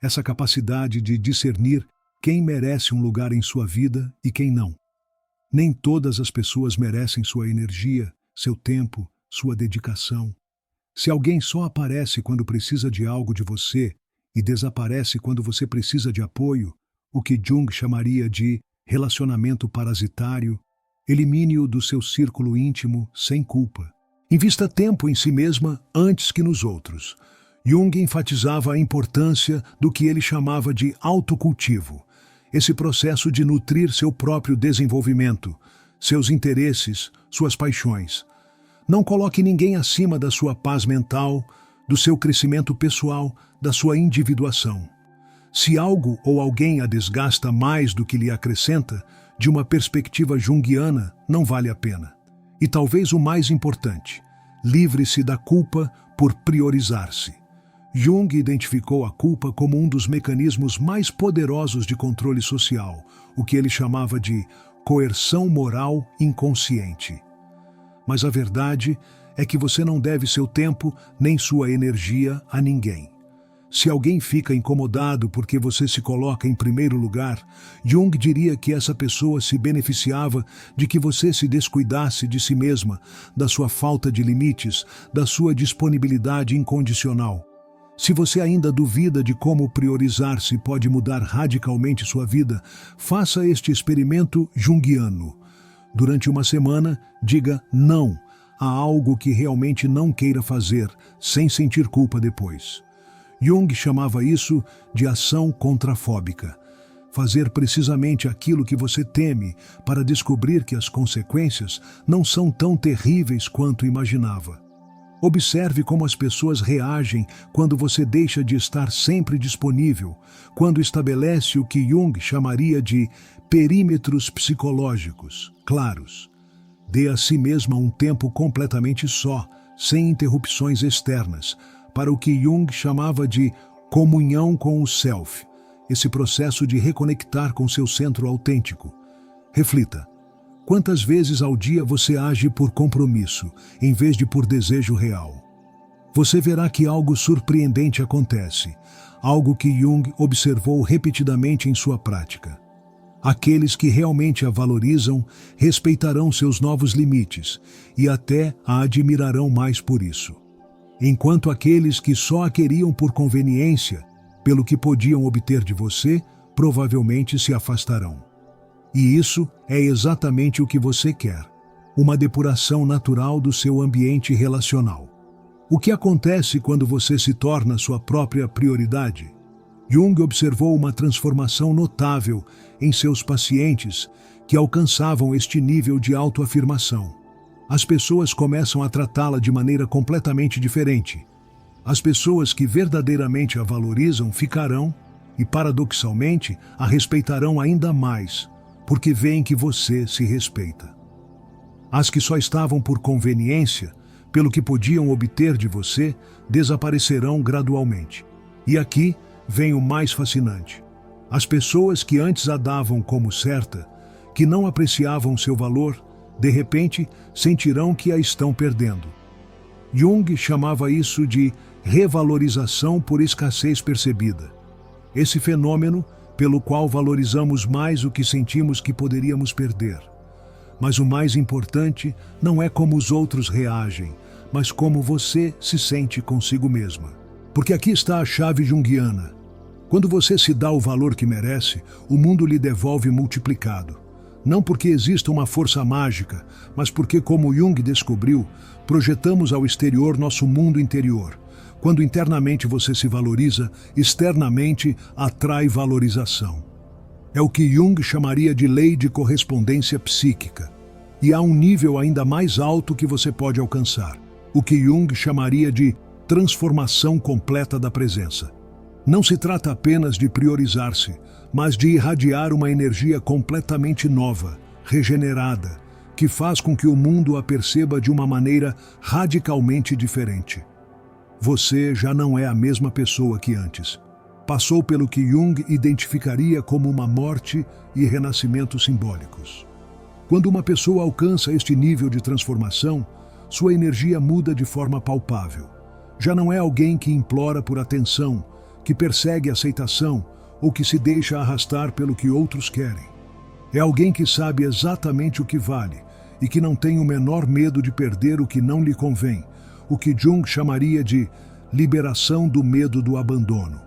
Essa capacidade de discernir quem merece um lugar em sua vida e quem não. Nem todas as pessoas merecem sua energia, seu tempo, sua dedicação. Se alguém só aparece quando precisa de algo de você e desaparece quando você precisa de apoio, o que Jung chamaria de relacionamento parasitário, elimine-o do seu círculo íntimo sem culpa. Invista tempo em si mesma antes que nos outros. Jung enfatizava a importância do que ele chamava de autocultivo, esse processo de nutrir seu próprio desenvolvimento, seus interesses, suas paixões. Não coloque ninguém acima da sua paz mental, do seu crescimento pessoal, da sua individuação. Se algo ou alguém a desgasta mais do que lhe acrescenta, de uma perspectiva junguiana, não vale a pena. E talvez o mais importante, livre-se da culpa por priorizar-se. Jung identificou a culpa como um dos mecanismos mais poderosos de controle social, o que ele chamava de coerção moral inconsciente. Mas a verdade é que você não deve seu tempo nem sua energia a ninguém. Se alguém fica incomodado porque você se coloca em primeiro lugar, Jung diria que essa pessoa se beneficiava de que você se descuidasse de si mesma, da sua falta de limites, da sua disponibilidade incondicional. Se você ainda duvida de como priorizar-se pode mudar radicalmente sua vida, faça este experimento junguiano. Durante uma semana, diga não a algo que realmente não queira fazer, sem sentir culpa depois. Jung chamava isso de ação contrafóbica. Fazer precisamente aquilo que você teme para descobrir que as consequências não são tão terríveis quanto imaginava. Observe como as pessoas reagem quando você deixa de estar sempre disponível, quando estabelece o que Jung chamaria de perímetros psicológicos claros. Dê a si mesma um tempo completamente só, sem interrupções externas, para o que Jung chamava de comunhão com o self, esse processo de reconectar com seu centro autêntico. Reflita. Quantas vezes ao dia você age por compromisso, em vez de por desejo real? Você verá que algo surpreendente acontece, algo que Jung observou repetidamente em sua prática. Aqueles que realmente a valorizam respeitarão seus novos limites e até a admirarão mais por isso. Enquanto aqueles que só a queriam por conveniência, pelo que podiam obter de você, provavelmente se afastarão. E isso é exatamente o que você quer, uma depuração natural do seu ambiente relacional. O que acontece quando você se torna sua própria prioridade? Jung observou uma transformação notável em seus pacientes que alcançavam este nível de autoafirmação. As pessoas começam a tratá-la de maneira completamente diferente. As pessoas que verdadeiramente a valorizam ficarão, e paradoxalmente, a respeitarão ainda mais, porque veem que você se respeita. As que só estavam por conveniência, pelo que podiam obter de você, desaparecerão gradualmente. E aqui vem o mais fascinante. As pessoas que antes a davam como certa, que não apreciavam seu valor, de repente sentirão que a estão perdendo. Jung chamava isso de revalorização por escassez percebida. Esse fenômeno pelo qual valorizamos mais o que sentimos que poderíamos perder. Mas o mais importante não é como os outros reagem, mas como você se sente consigo mesma. Porque aqui está a chave junguiana. Quando você se dá o valor que merece, o mundo lhe devolve multiplicado. Não porque exista uma força mágica, mas porque, como Jung descobriu, projetamos ao exterior nosso mundo interior. Quando internamente você se valoriza, externamente atrai valorização. É o que Jung chamaria de lei de correspondência psíquica. E há um nível ainda mais alto que você pode alcançar, o que Jung chamaria de transformação completa da presença. Não se trata apenas de priorizar-se, mas de irradiar uma energia completamente nova, regenerada, que faz com que o mundo a perceba de uma maneira radicalmente diferente. Você já não é a mesma pessoa que antes. Passou pelo que Jung identificaria como uma morte e renascimento simbólicos. Quando uma pessoa alcança este nível de transformação, sua energia muda de forma palpável. Já não é alguém que implora por atenção, que persegue aceitação ou que se deixa arrastar pelo que outros querem. É alguém que sabe exatamente o que vale e que não tem o menor medo de perder o que não lhe convém, o que Jung chamaria de liberação do medo do abandono.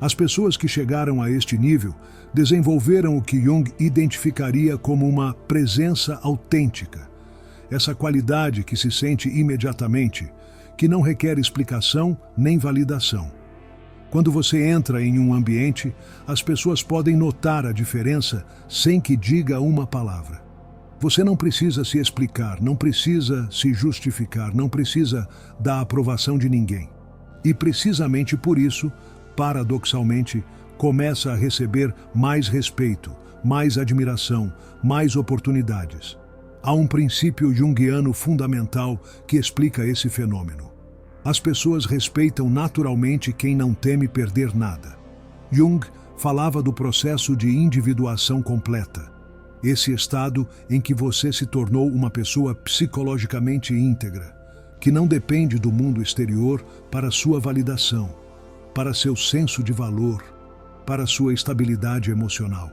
As pessoas que chegaram a este nível desenvolveram o que Jung identificaria como uma presença autêntica. essa qualidade que se sente imediatamente, que não requer explicação nem validação. Quando você entra em um ambiente, as pessoas podem notar a diferença sem que diga uma palavra. Você não precisa se explicar, não precisa se justificar, não precisa da aprovação de ninguém. E precisamente por isso, paradoxalmente, começa a receber mais respeito, mais admiração, mais oportunidades. Há um princípio junguiano fundamental que explica esse fenômeno. As pessoas respeitam naturalmente quem não teme perder nada. Jung falava do processo de individuação completa, esse estado em que você se tornou uma pessoa psicologicamente íntegra, que não depende do mundo exterior para sua validação, para seu senso de valor, para sua estabilidade emocional.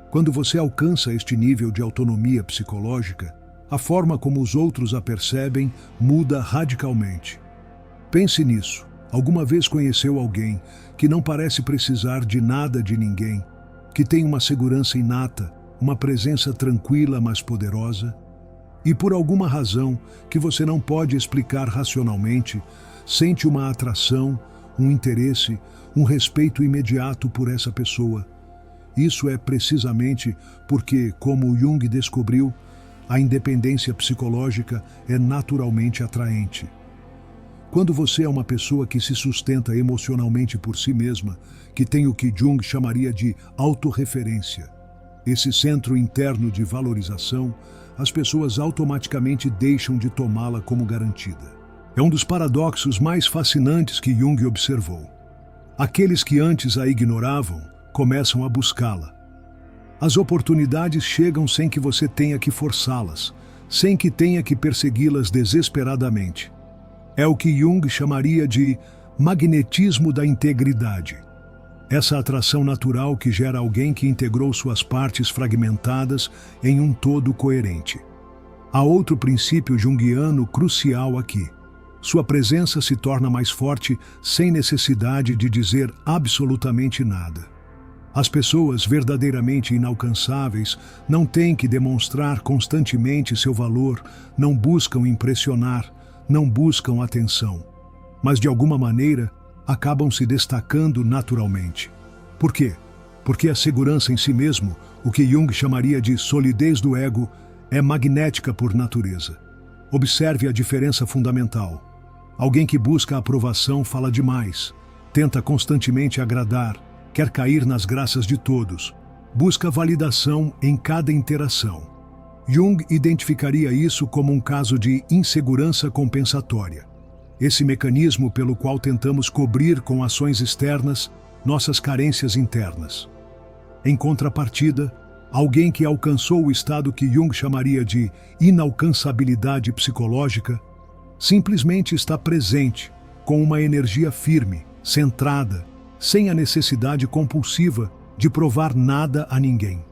Quando você alcança este nível de autonomia psicológica, a forma como os outros a percebem muda radicalmente. Pense nisso. Alguma vez conheceu alguém que não parece precisar de nada de ninguém, que tem uma segurança inata, uma presença tranquila, mas poderosa? E por alguma razão que você não pode explicar racionalmente, sente uma atração, um interesse, um respeito imediato por essa pessoa. Isso é precisamente porque, como Jung descobriu, a independência psicológica é naturalmente atraente. Quando você é uma pessoa que se sustenta emocionalmente por si mesma, que tem o que Jung chamaria de autorreferência, esse centro interno de valorização, as pessoas automaticamente deixam de tomá-la como garantida. É um dos paradoxos mais fascinantes que Jung observou. Aqueles que antes a ignoravam começam a buscá-la. As oportunidades chegam sem que você tenha que forçá-las, sem que tenha que persegui-las desesperadamente. É o que Jung chamaria de magnetismo da integridade. Essa atração natural que gera alguém que integrou suas partes fragmentadas em um todo coerente. Há outro princípio junguiano crucial aqui. Sua presença se torna mais forte sem necessidade de dizer absolutamente nada. As pessoas verdadeiramente inalcançáveis não têm que demonstrar constantemente seu valor, não buscam impressionar, não buscam atenção, mas de alguma maneira acabam se destacando naturalmente. Por quê? Porque a segurança em si mesmo, o que Jung chamaria de solidez do ego, é magnética por natureza. Observe a diferença fundamental. Alguém que busca a aprovação fala demais, tenta constantemente agradar, quer cair nas graças de todos, busca validação em cada interação. Jung identificaria isso como um caso de insegurança compensatória. Esse mecanismo pelo qual tentamos cobrir com ações externas nossas carências internas. Em contrapartida, alguém que alcançou o estado que Jung chamaria de inalcançabilidade psicológica, simplesmente está presente, com uma energia firme, centrada, sem a necessidade compulsiva de provar nada a ninguém.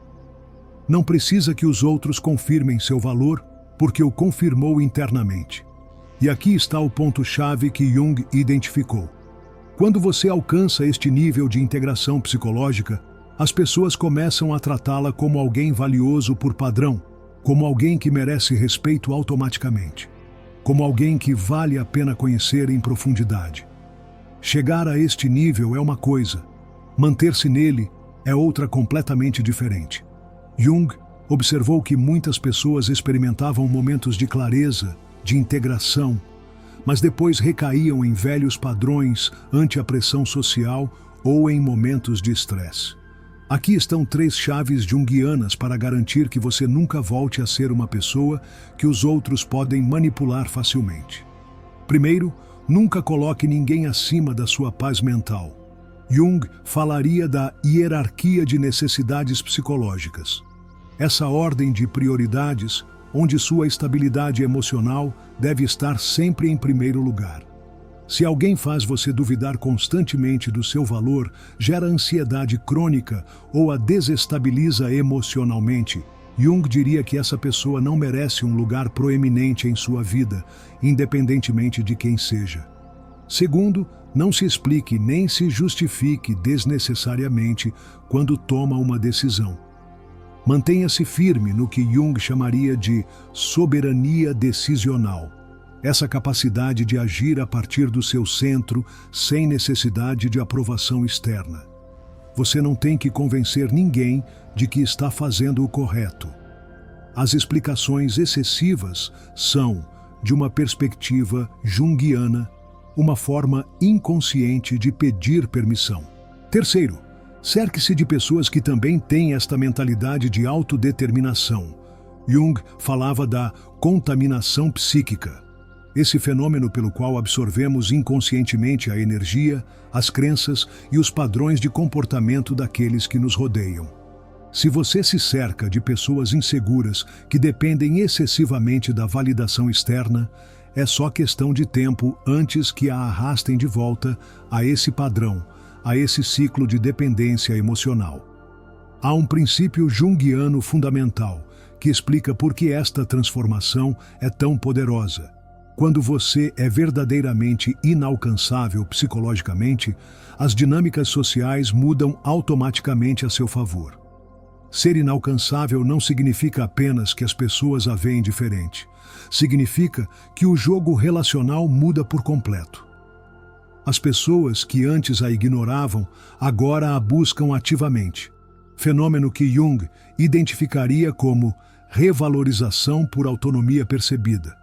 Não precisa que os outros confirmem seu valor, porque o confirmou internamente. E aqui está o ponto-chave que Jung identificou. Quando você alcança este nível de integração psicológica, as pessoas começam a tratá-la como alguém valioso por padrão, como alguém que merece respeito automaticamente, como alguém que vale a pena conhecer em profundidade. Chegar a este nível é uma coisa, manter-se nele é outra completamente diferente. Jung observou que muitas pessoas experimentavam momentos de clareza, de integração, mas depois recaíam em velhos padrões ante a pressão social ou em momentos de estresse. Aqui estão 3 chaves junguianas para garantir que você nunca volte a ser uma pessoa que os outros podem manipular facilmente. Primeiro, nunca coloque ninguém acima da sua paz mental. Jung falaria da hierarquia de necessidades psicológicas. Essa ordem de prioridades, onde sua estabilidade emocional deve estar sempre em primeiro lugar. Se alguém faz você duvidar constantemente do seu valor, gera ansiedade crônica ou a desestabiliza emocionalmente, Jung diria que essa pessoa não merece um lugar proeminente em sua vida, independentemente de quem seja. Segundo, não se explique nem se justifique desnecessariamente quando toma uma decisão. Mantenha-se firme no que Jung chamaria de soberania decisional. Essa capacidade de agir a partir do seu centro sem necessidade de aprovação externa. Você não tem que convencer ninguém de que está fazendo o correto. As explicações excessivas são, de uma perspectiva junguiana, uma forma inconsciente de pedir permissão. Terceiro, cerque-se de pessoas que também têm esta mentalidade de autodeterminação. Jung falava da contaminação psíquica. Esse fenômeno pelo qual absorvemos inconscientemente a energia, as crenças e os padrões de comportamento daqueles que nos rodeiam. Se você se cerca de pessoas inseguras que dependem excessivamente da validação externa, é só questão de tempo antes que a arrastem de volta a esse padrão, a esse ciclo de dependência emocional. Há um princípio junguiano fundamental que explica por que esta transformação é tão poderosa. Quando você é verdadeiramente inalcançável psicologicamente, as dinâmicas sociais mudam automaticamente a seu favor. Ser inalcançável não significa apenas que as pessoas a veem diferente. Significa que o jogo relacional muda por completo. As pessoas que antes a ignoravam, agora a buscam ativamente. Fenômeno que Jung identificaria como revalorização por autonomia percebida.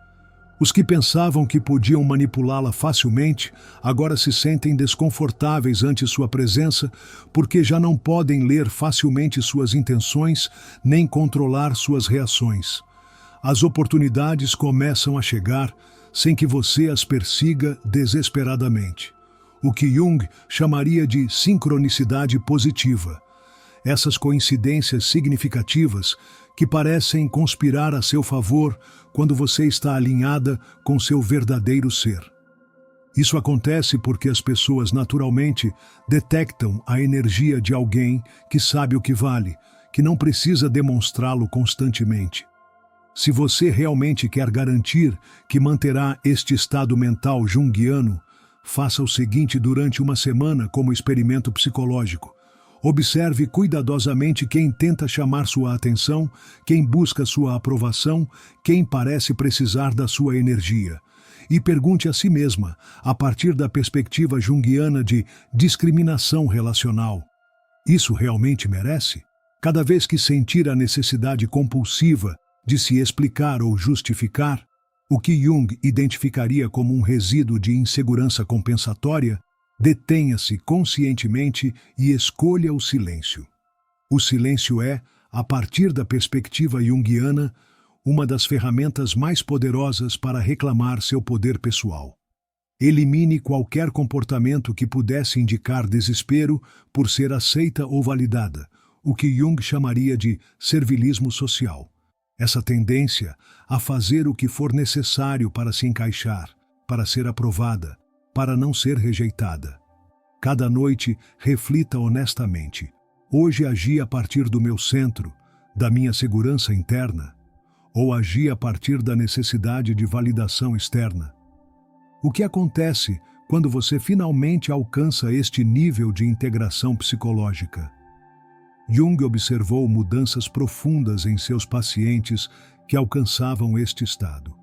Os que pensavam que podiam manipulá-la facilmente, agora se sentem desconfortáveis ante sua presença porque já não podem ler facilmente suas intenções nem controlar suas reações. As oportunidades começam a chegar sem que você as persiga desesperadamente. O que Jung chamaria de sincronicidade positiva. Essas coincidências significativas que parecem conspirar a seu favor quando você está alinhada com seu verdadeiro ser. Isso acontece porque as pessoas naturalmente detectam a energia de alguém que sabe o que vale, que não precisa demonstrá-lo constantemente. Se você realmente quer garantir que manterá este estado mental junguiano, faça o seguinte durante uma semana como experimento psicológico. Observe cuidadosamente quem tenta chamar sua atenção, quem busca sua aprovação, quem parece precisar da sua energia. E pergunte a si mesma, a partir da perspectiva junguiana de discriminação relacional: isso realmente merece? Cada vez que sentir a necessidade compulsiva de se explicar ou justificar, o que Jung identificaria como um resíduo de insegurança compensatória, detenha-se conscientemente e escolha o silêncio. O silêncio é, a partir da perspectiva junguiana, uma das ferramentas mais poderosas para reclamar seu poder pessoal. Elimine qualquer comportamento que pudesse indicar desespero por ser aceita ou validada, o que Jung chamaria de servilismo social. Essa tendência a fazer o que for necessário para se encaixar, para ser aprovada, para não ser rejeitada. Cada noite, reflita honestamente: hoje agi a partir do meu centro, da minha segurança interna, ou agi a partir da necessidade de validação externa? O que acontece quando você finalmente alcança este nível de integração psicológica? Jung observou mudanças profundas em seus pacientes que alcançavam este estado.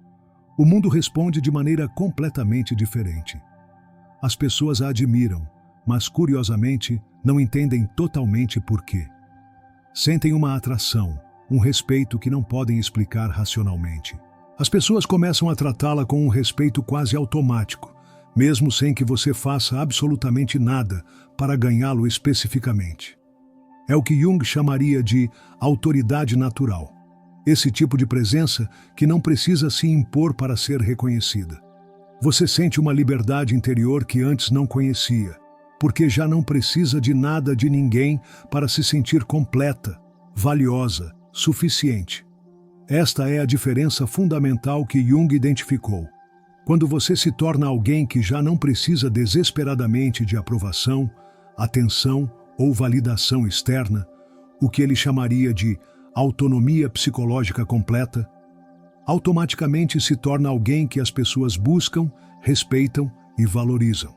O mundo responde de maneira completamente diferente. As pessoas a admiram, mas curiosamente não entendem totalmente por quê. Sentem uma atração, um respeito que não podem explicar racionalmente. As pessoas começam a tratá-la com um respeito quase automático, mesmo sem que você faça absolutamente nada para ganhá-lo especificamente. É o que Jung chamaria de autoridade natural. Esse tipo de presença que não precisa se impor para ser reconhecida. Você sente uma liberdade interior que antes não conhecia, porque já não precisa de nada de ninguém para se sentir completa, valiosa, suficiente. Esta é a diferença fundamental que Jung identificou. Quando você se torna alguém que já não precisa desesperadamente de aprovação, atenção ou validação externa, o que ele chamaria de autonomia psicológica completa, automaticamente se torna alguém que as pessoas buscam, respeitam e valorizam.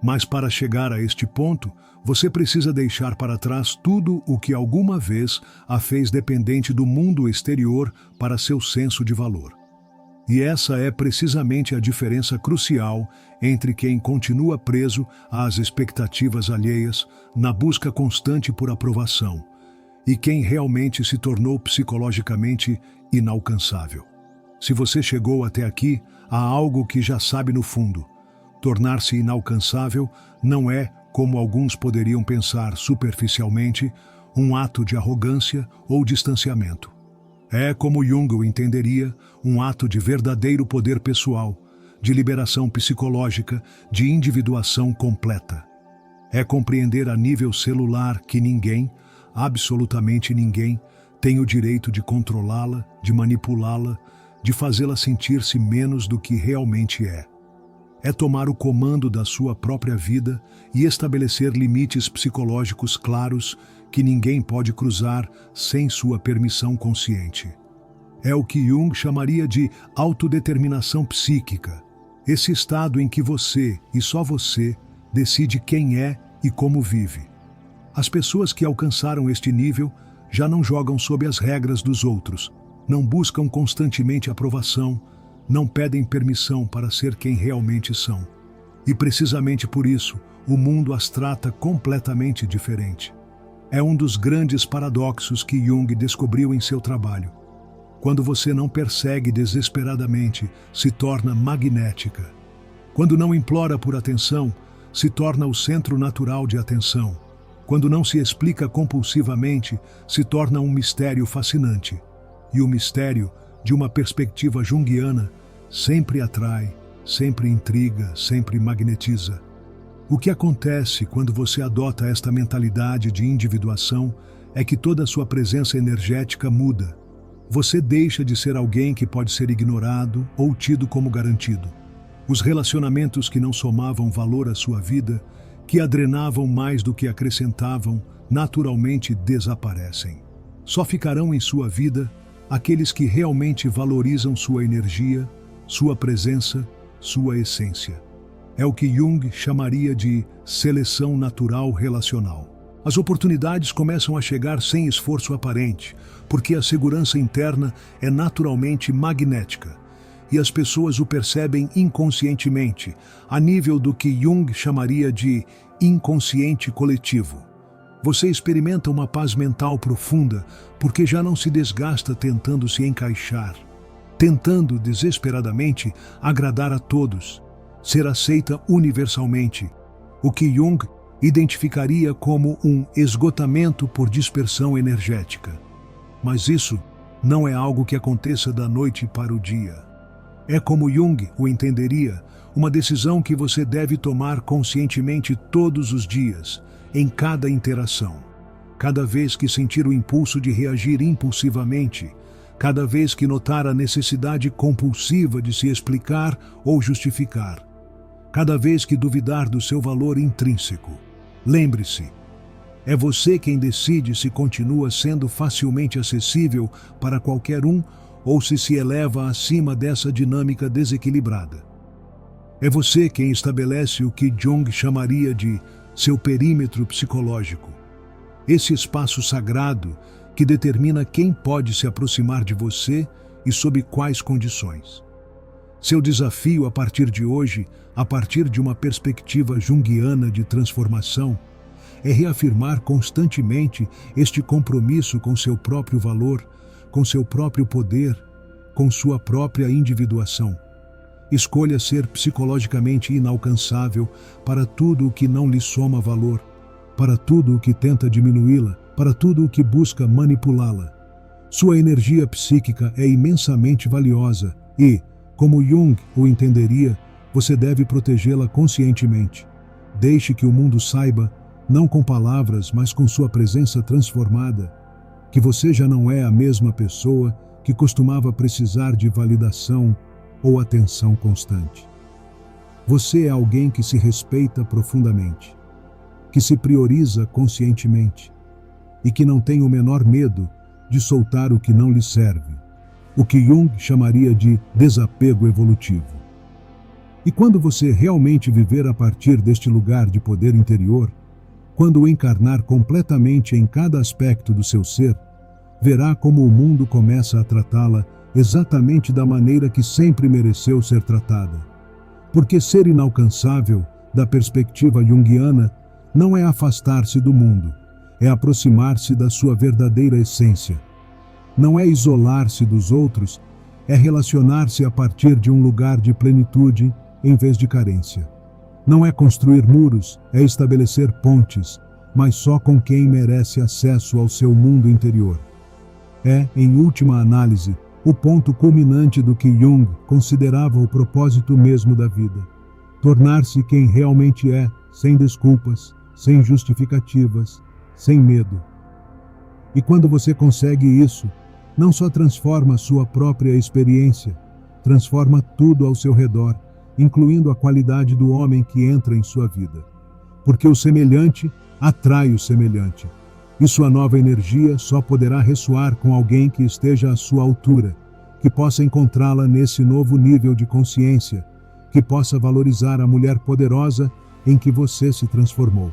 Mas para chegar a este ponto, você precisa deixar para trás tudo o que alguma vez a fez dependente do mundo exterior para seu senso de valor. E essa é precisamente a diferença crucial entre quem continua preso às expectativas alheias na busca constante por aprovação e quem realmente se tornou psicologicamente inalcançável. Se você chegou até aqui, há algo que já sabe no fundo. Tornar-se inalcançável não é, como alguns poderiam pensar superficialmente, um ato de arrogância ou distanciamento. É, como Jung o entenderia, um ato de verdadeiro poder pessoal, de liberação psicológica, de individuação completa. É compreender a nível celular que ninguém, absolutamente ninguém, tem o direito de controlá-la, de manipulá-la, de fazê-la sentir-se menos do que realmente é. É tomar o comando da sua própria vida e estabelecer limites psicológicos claros que ninguém pode cruzar sem sua permissão consciente. É o que Jung chamaria de autodeterminação psíquica, esse estado em que você, e só você, decide quem é e como vive. As pessoas que alcançaram este nível já não jogam sob as regras dos outros, não buscam constantemente aprovação, não pedem permissão para ser quem realmente são. E precisamente por isso, o mundo as trata completamente diferente. É um dos grandes paradoxos que Jung descobriu em seu trabalho. Quando você não persegue desesperadamente, se torna magnética. Quando não implora por atenção, se torna o centro natural de atenção. Quando não se explica compulsivamente, se torna um mistério fascinante. E o mistério, de uma perspectiva junguiana, sempre atrai, sempre intriga, sempre magnetiza. O que acontece quando você adota esta mentalidade de individuação é que toda a sua presença energética muda. Você deixa de ser alguém que pode ser ignorado ou tido como garantido. Os relacionamentos que não somavam valor à sua vida, que a drenavam mais do que acrescentavam, naturalmente desaparecem. Só ficarão em sua vida aqueles que realmente valorizam sua energia, sua presença, sua essência. É o que Jung chamaria de seleção natural relacional. As oportunidades começam a chegar sem esforço aparente, porque a segurança interna é naturalmente magnética, e as pessoas o percebem inconscientemente, a nível do que Jung chamaria de inconsciente coletivo. Você experimenta uma paz mental profunda porque já não se desgasta tentando se encaixar, tentando desesperadamente agradar a todos, ser aceita universalmente, o que Jung identificaria como um esgotamento por dispersão energética. Mas isso não é algo que aconteça da noite para o dia. É, como Jung o entenderia, uma decisão que você deve tomar conscientemente todos os dias, em cada interação. Cada vez que sentir o impulso de reagir impulsivamente, cada vez que notar a necessidade compulsiva de se explicar ou justificar, cada vez que duvidar do seu valor intrínseco. Lembre-se, é você quem decide se continua sendo facilmente acessível para qualquer um ou se eleva acima dessa dinâmica desequilibrada. É você quem estabelece o que Jung chamaria de seu perímetro psicológico, esse espaço sagrado que determina quem pode se aproximar de você e sob quais condições. Seu desafio a partir de hoje, a partir de uma perspectiva junguiana de transformação, é reafirmar constantemente este compromisso com seu próprio valor, com seu próprio poder, com sua própria individuação. Escolha ser psicologicamente inalcançável para tudo o que não lhe soma valor, para tudo o que tenta diminuí-la, para tudo o que busca manipulá-la. Sua energia psíquica é imensamente valiosa e, como Jung o entenderia, você deve protegê-la conscientemente. Deixe que o mundo saiba, não com palavras, mas com sua presença transformada, que você já não é a mesma pessoa que costumava precisar de validação ou atenção constante. Você é alguém que se respeita profundamente, que se prioriza conscientemente e que não tem o menor medo de soltar o que não lhe serve, o que Jung chamaria de desapego evolutivo. E quando você realmente viver a partir deste lugar de poder interior, quando o encarnar completamente em cada aspecto do seu ser, verá como o mundo começa a tratá-la exatamente da maneira que sempre mereceu ser tratada. Porque ser inalcançável, da perspectiva junguiana, não é afastar-se do mundo, é aproximar-se da sua verdadeira essência. Não é isolar-se dos outros, é relacionar-se a partir de um lugar de plenitude em vez de carência. Não é construir muros, é estabelecer pontes, mas só com quem merece acesso ao seu mundo interior. É, em última análise, o ponto culminante do que Jung considerava o propósito mesmo da vida. Tornar-se quem realmente é, sem desculpas, sem justificativas, sem medo. E quando você consegue isso, não só transforma sua própria experiência, transforma tudo ao seu redor, incluindo a qualidade do homem que entra em sua vida. Porque o semelhante atrai o semelhante, e sua nova energia só poderá ressoar com alguém que esteja à sua altura, que possa encontrá-la nesse novo nível de consciência, que possa valorizar a mulher poderosa em que você se transformou.